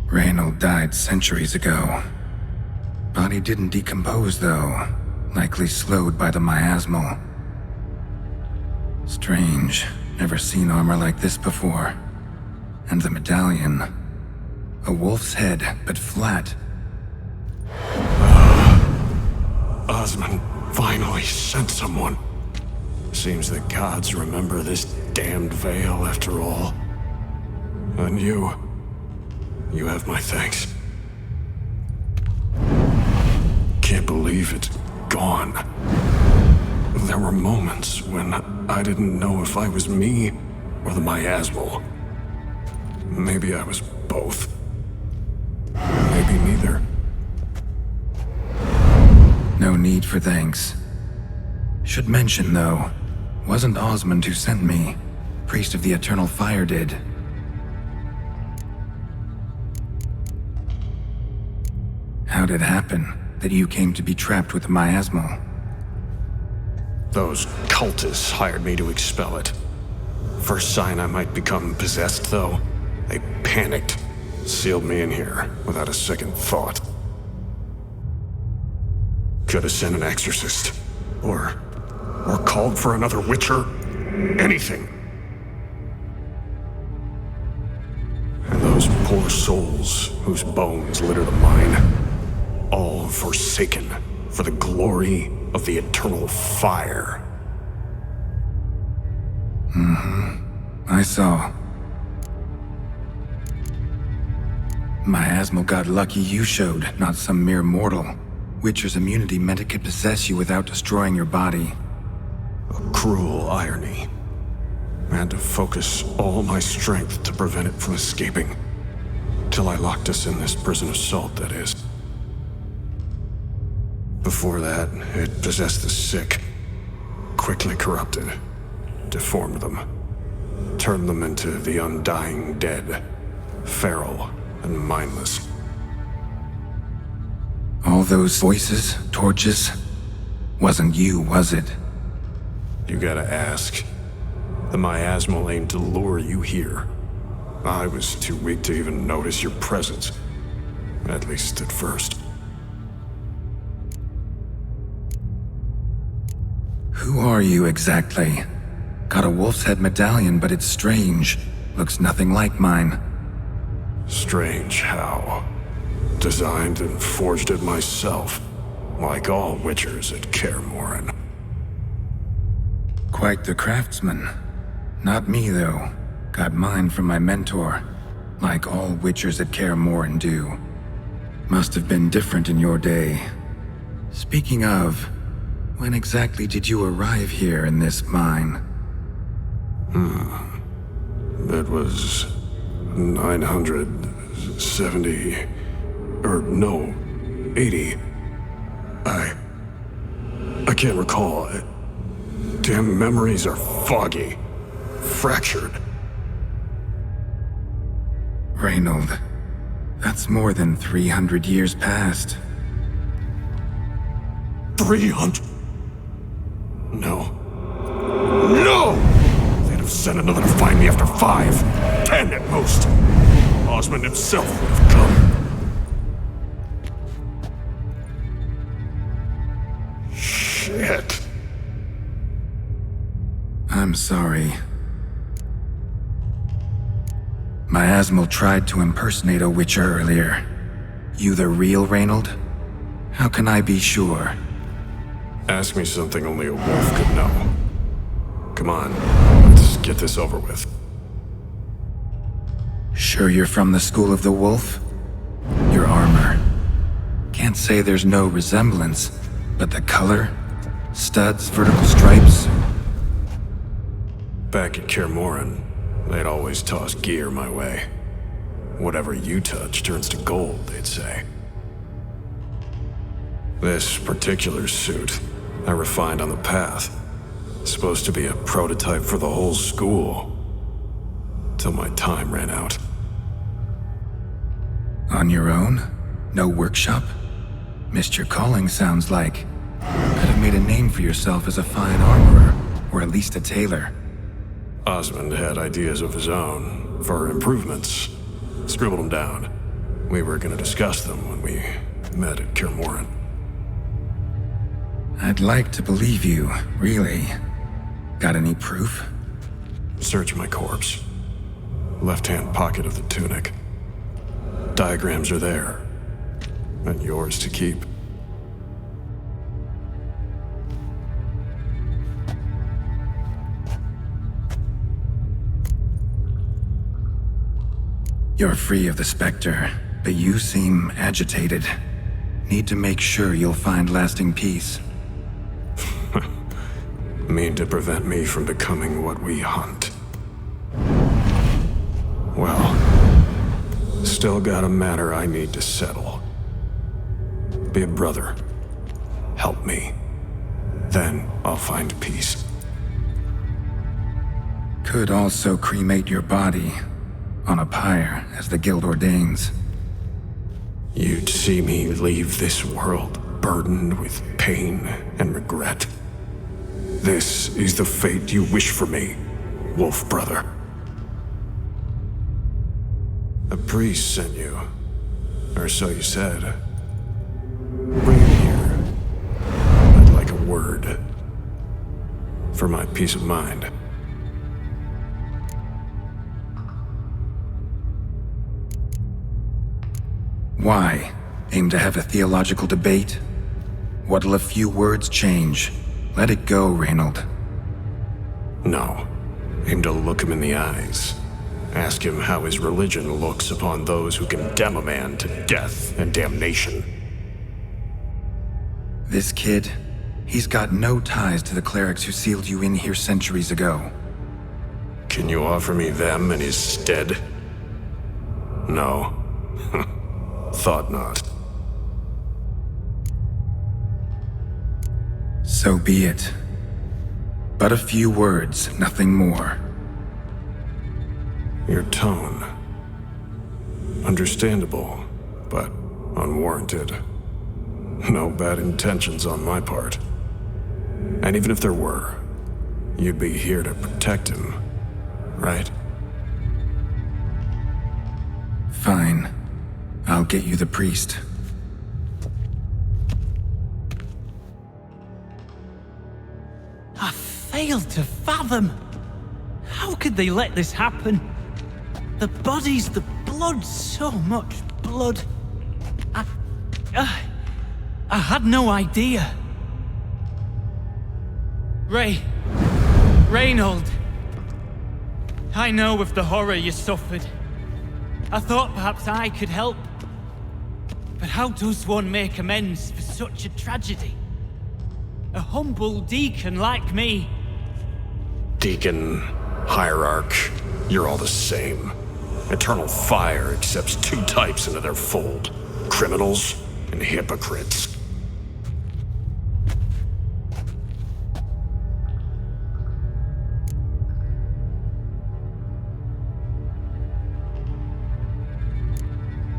Reynold died centuries ago. Body didn't decompose, though. Likely slowed by the miasmal. Strange. Never seen armor like this before. And the medallion. A wolf's head, but flat. Osmond finally sent someone. Seems the gods remember this damned veil after all. And you have my thanks. Can't believe it's gone. There were moments when I didn't know if I was me or the miasmal. Maybe I was both. Maybe neither. No need for thanks. Should mention, though, wasn't Osmond who sent me. Priest of the Eternal Fire did. How'd it happen that you came to be trapped with the miasmal? Those cultists hired me to expel it. First sign I might become possessed, though, they panicked. Sealed me in here without a second thought. Could have sent an exorcist. Or called for another Witcher. Anything. And those poor souls whose bones litter the mine. All forsaken for the glory of the eternal fire. I saw. Miasmal got lucky you showed, not some mere mortal. Witcher's immunity meant it could possess you without destroying your body. A cruel irony. I had to focus all my strength to prevent it from escaping. Till I locked us in this prison of salt, that is. Before that, it possessed the sick. Quickly corrupted. Deformed them. Turned them into the undying dead. Feral and mindless. All those voices, torches, wasn't you, was it? You gotta ask. The miasmal aimed to lure you here. I was too weak to even notice your presence. At least at first. Who are you exactly? Got a wolf's head medallion, but it's strange. Looks nothing like mine. Strange how? Designed and forged it myself, like all Witchers at Kaer. Quite the craftsman. Not me, though. Got mine from my mentor, like all Witchers at Kaer do. Must have been different in your day. Speaking of, when exactly did you arrive here in this mine? It was 970... or no, 80. I can't recall. Damn memories are foggy. Fractured. Reynold, that's more than 300 years past. 300? No. No! They'd have sent another to find me after 5, 10 at most. Osmond himself would have come. Shit. I'm sorry. Miasmal tried to impersonate a Witcher earlier. You the real Reynold? How can I be sure? Ask me something only a wolf could know. Come on, let's get this over with. Sure you're from the School of the Wolf? Your armor. Can't say there's no resemblance, but the color? Studs, vertical stripes? Back at Kaer, they'd always toss gear my way. Whatever you touch turns to gold, they'd say. This particular suit, I refined on the path. Supposed to be a prototype for the whole school. Till my time ran out. On your own? No workshop? Missed your calling, sounds like. Could have made a name for yourself as a fine armorer, or at least a tailor. Osmond had ideas of his own, for improvements. Scribbled them down. We were gonna discuss them when we met at Kirmoran. I'd like to believe you, really. Got any proof? Search my corpse. Left-hand pocket of the tunic. Diagrams are there. And yours to keep. You're free of the Spectre, but you seem agitated. Need to make sure you'll find lasting peace. Mean to prevent me from becoming what we hunt. Well, still got a matter I need to settle. Be a brother. Help me. Then I'll find peace. Could also cremate your body on a pyre, as the guild ordains. You'd see me leave this world burdened with pain and regret. This is the fate you wish for me, Wolf Brother. A priest sent you, or so you said. Bring it here. I'd like a word. For my peace of mind. Why? Aim to have a theological debate? What'll a few words change? Let it go, Reynold. No. Aim to look him in the eyes. Ask him how his religion looks upon those who condemn a man to death and damnation. This kid, he's got no ties to the clerics who sealed you in here centuries ago. Can you offer me them in his stead? No. Thought not. So be it. But a few words, nothing more. Your tone. Understandable, but unwarranted. No bad intentions on my part. And even if there were, you'd be here to protect him, right? Fine. I'll get you the priest. I failed to fathom. How could they let this happen? The bodies, the blood, so much blood. I had no idea. Reynold. I know of the horror you suffered. I thought perhaps I could help. But how does one make amends for such a tragedy? A humble deacon like me. Deacon, hierarch, you're all the same. Eternal fire accepts two types into their fold. Criminals and hypocrites.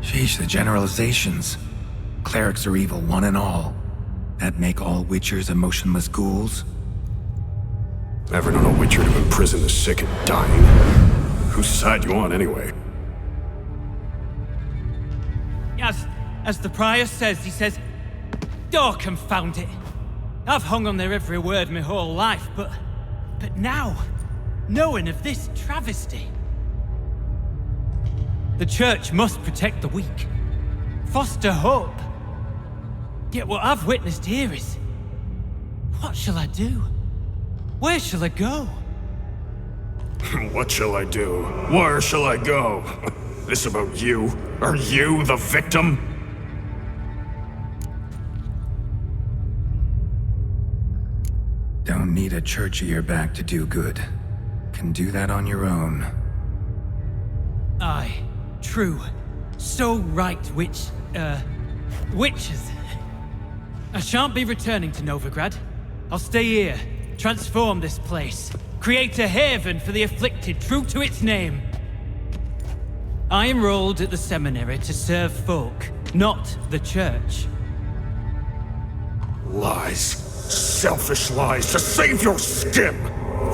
Sheesh, the generalizations. Clerics are evil, one and all. That make all witchers emotionless ghouls? Ever known a witcher to imprison the sick and dying? Whose side you on, anyway? As the prior says, he says, "Oh, confound it. I've hung on their every word my whole life, but now, knowing of this travesty, the church must protect the weak, foster hope. Yet what I've witnessed here is, what shall I do? Where shall I go?" What shall I do? Where shall I go? This about you? Are you the victim? Don't need a church at your back to do good. Can do that on your own. Aye, true. So right, witches. I shan't be returning to Novigrad. I'll stay here, transform this place, create a haven for the afflicted, true to its name. I enrolled at the seminary to serve folk, not the church. Lies. Selfish lies to save your skin.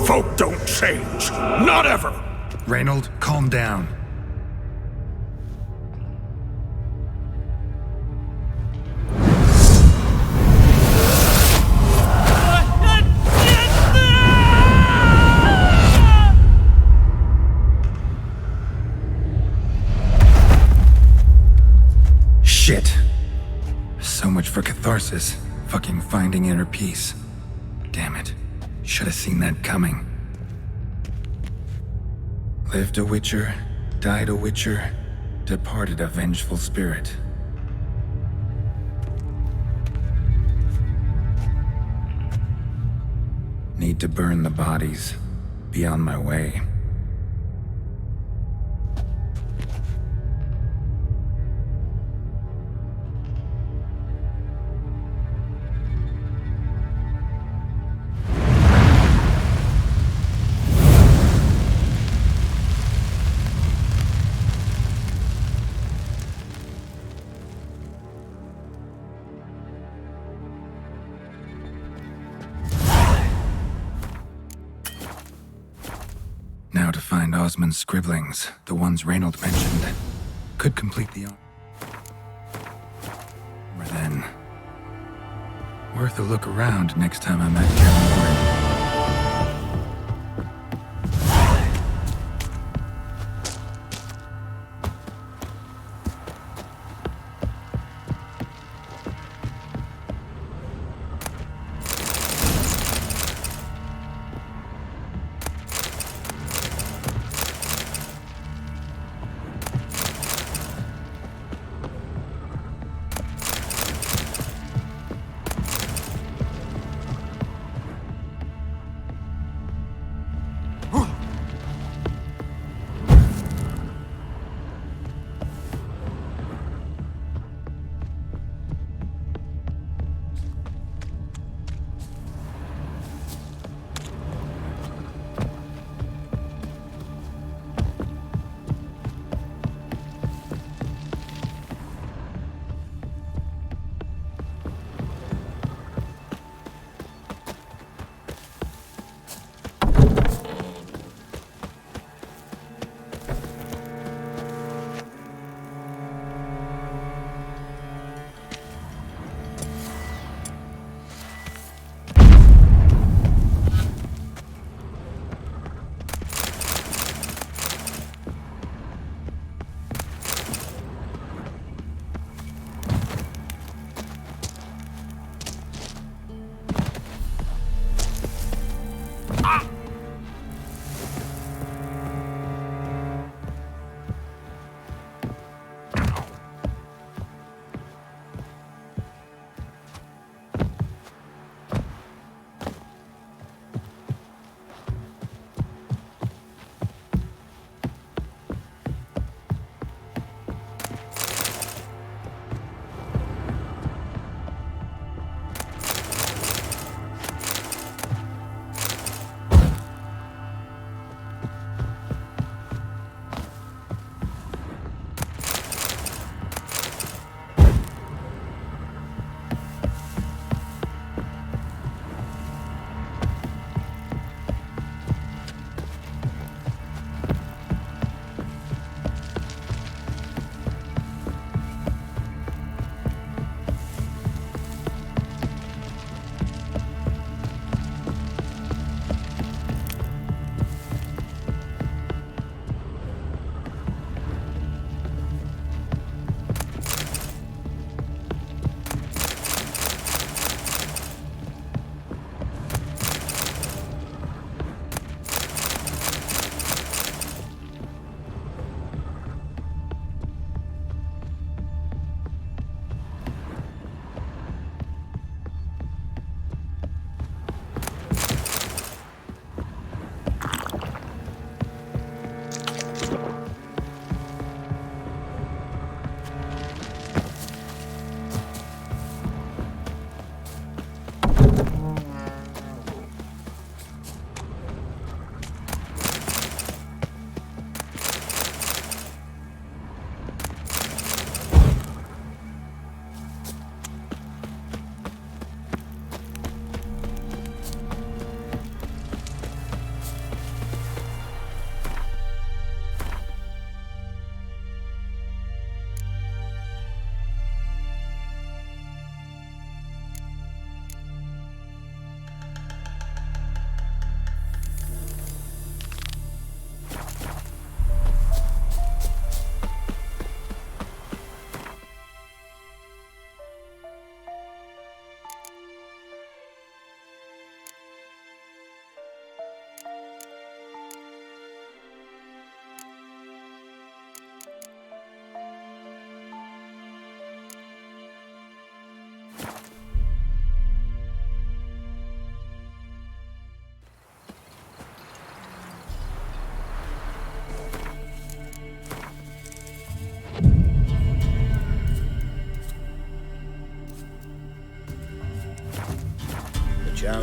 Folk don't change. Not ever. Reynold, calm down. Shit. So much for catharsis. Fucking finding inner peace. Damn it. Should have seen that coming. Lived a witcher, died a witcher, departed a vengeful spirit. Need to burn the bodies. Be on my way. Now to find Osmond's scribblings, the ones Reynold mentioned. Could complete the Or then. Worth a look around next time I'm at Kernel.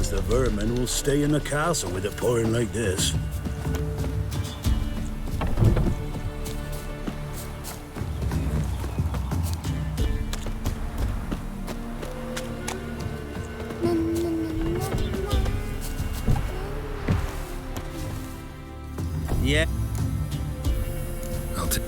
chance the vermin will stay in the castle with it pouring like this. Yeah. I'll take.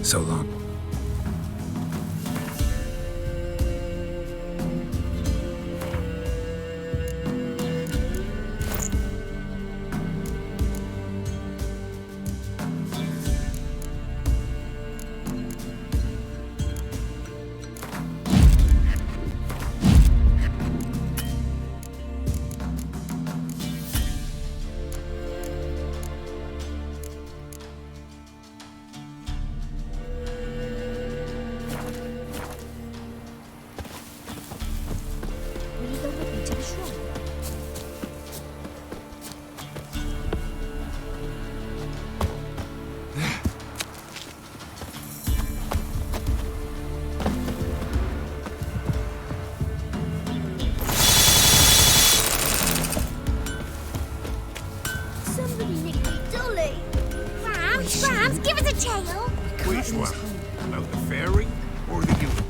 So long. Grams, give us a tail. Which one? About the fairy or the unicorn?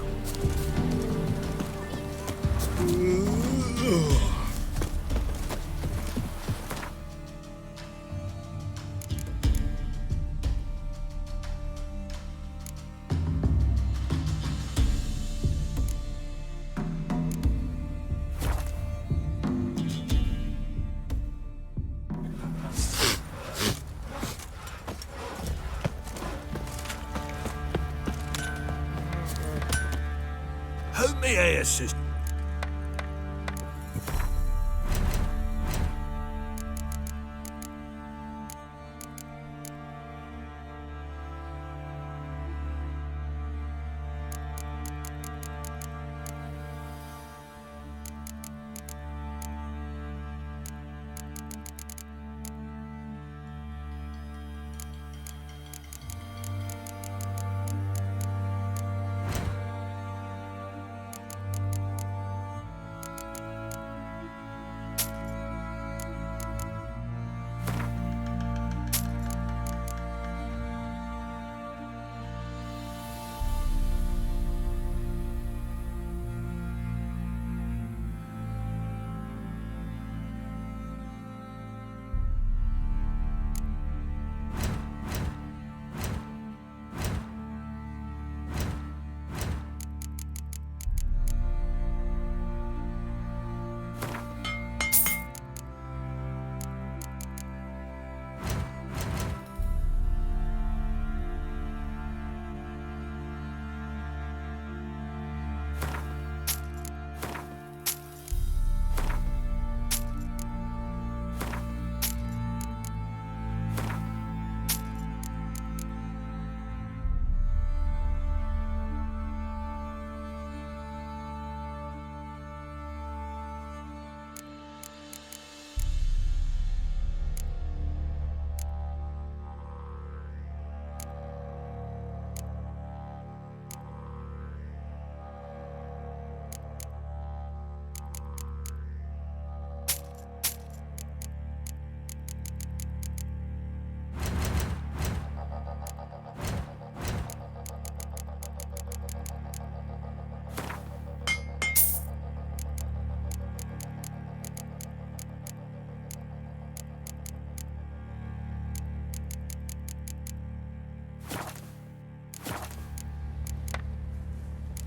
Help me here, sister.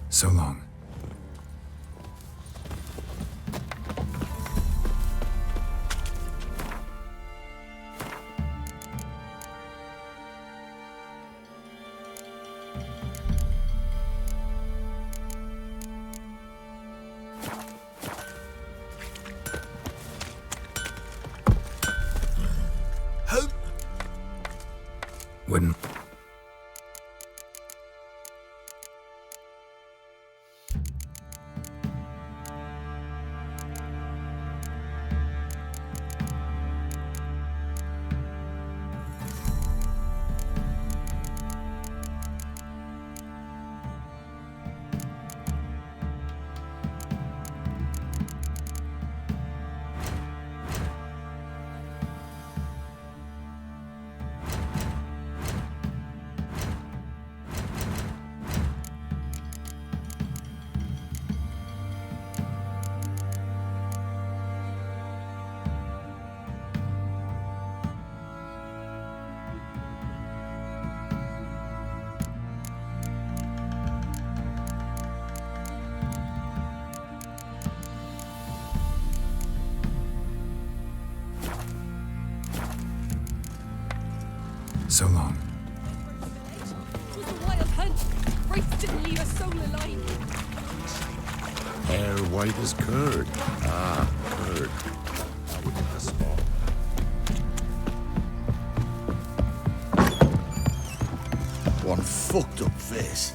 So long. Wouldn't. So long. It was a wild hunt. Wraiths didn't leave a soul alive. Hair white as curd. Ah, curd. That would be the spot. One fucked up face.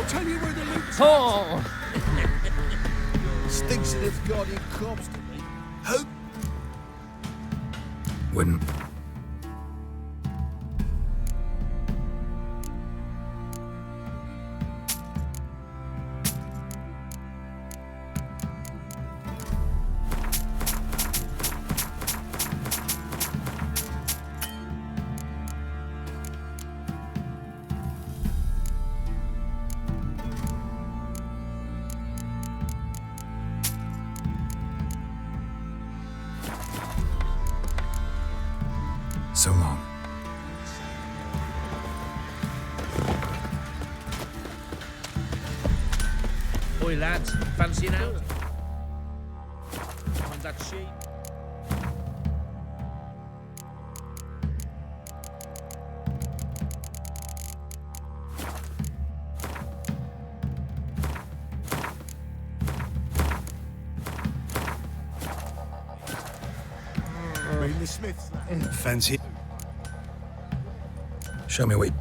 Tell you where the loot's Oh! Stinks of this guardian corpse to me. Hope. Wouldn't. So long. Oi, lads, fancy an out? Find that sheep. The Smiths. Fancy. Show me what.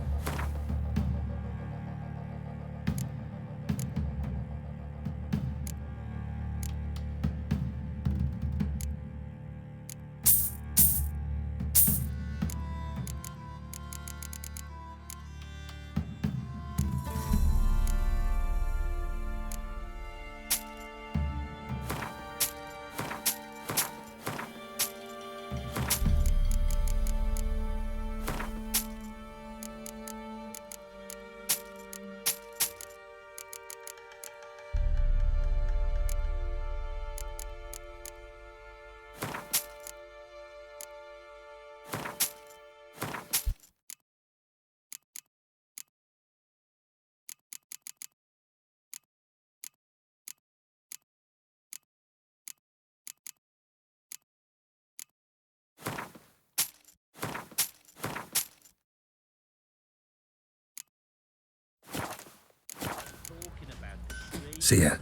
See ya.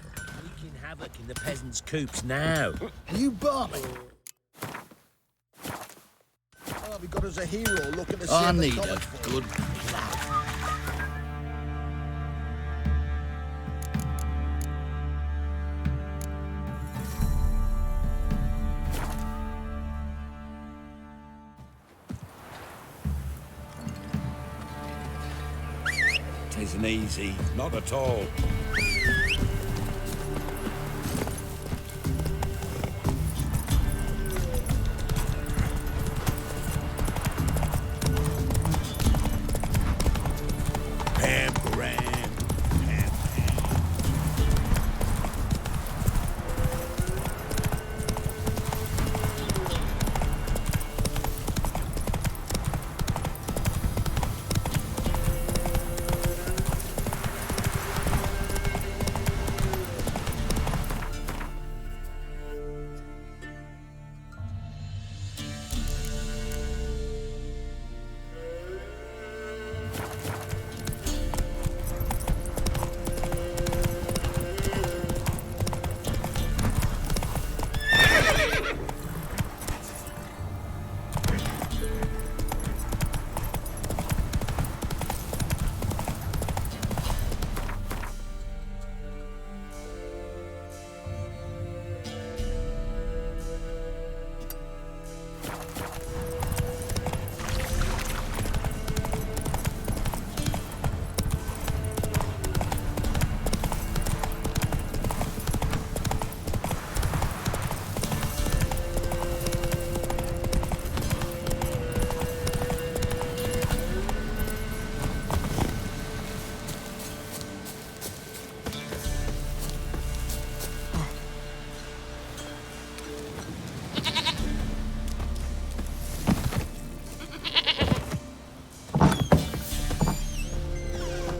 Wreaking havoc in the peasants' coops now. You barley. Oh, we got us a hero looking to I save the need comic a book. good plough. Tisn't easy, not at all.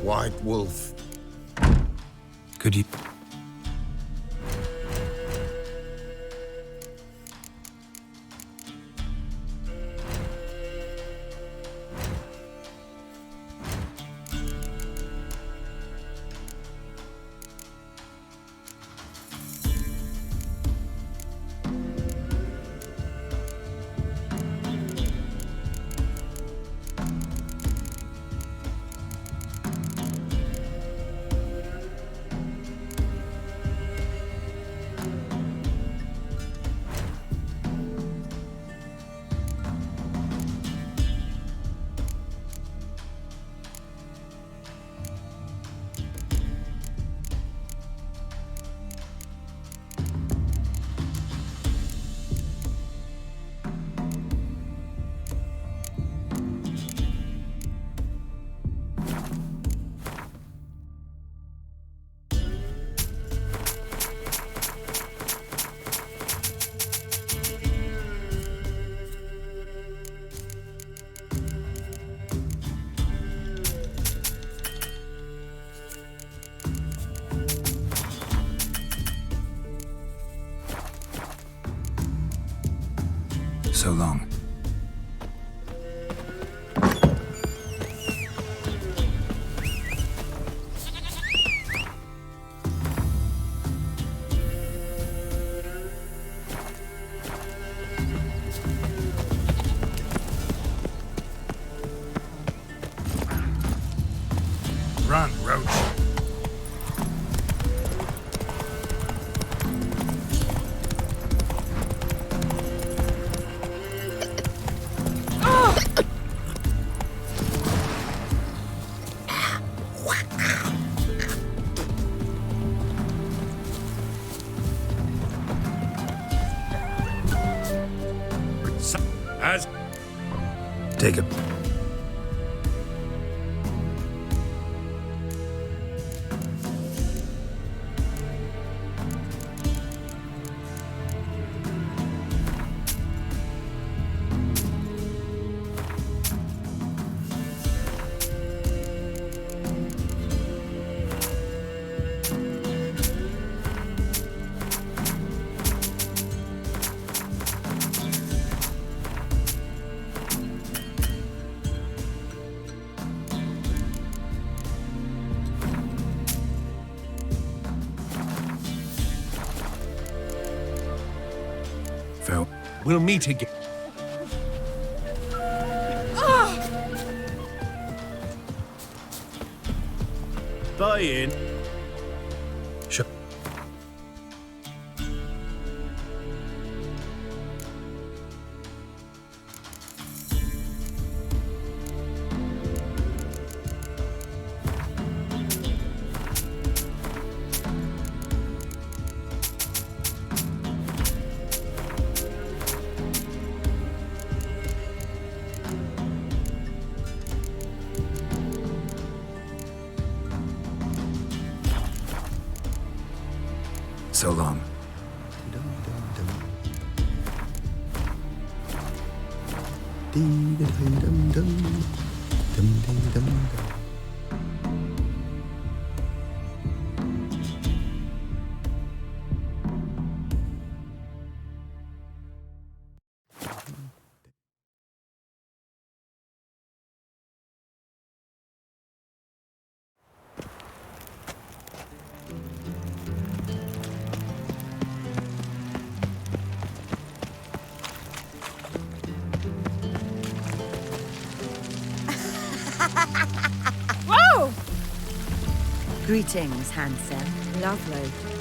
White Wolf. Could you... So long. Run, Roach. As Take it. Phil. we'll meet again. Buy in. Sure. So long. Greetings, handsome. Lovely.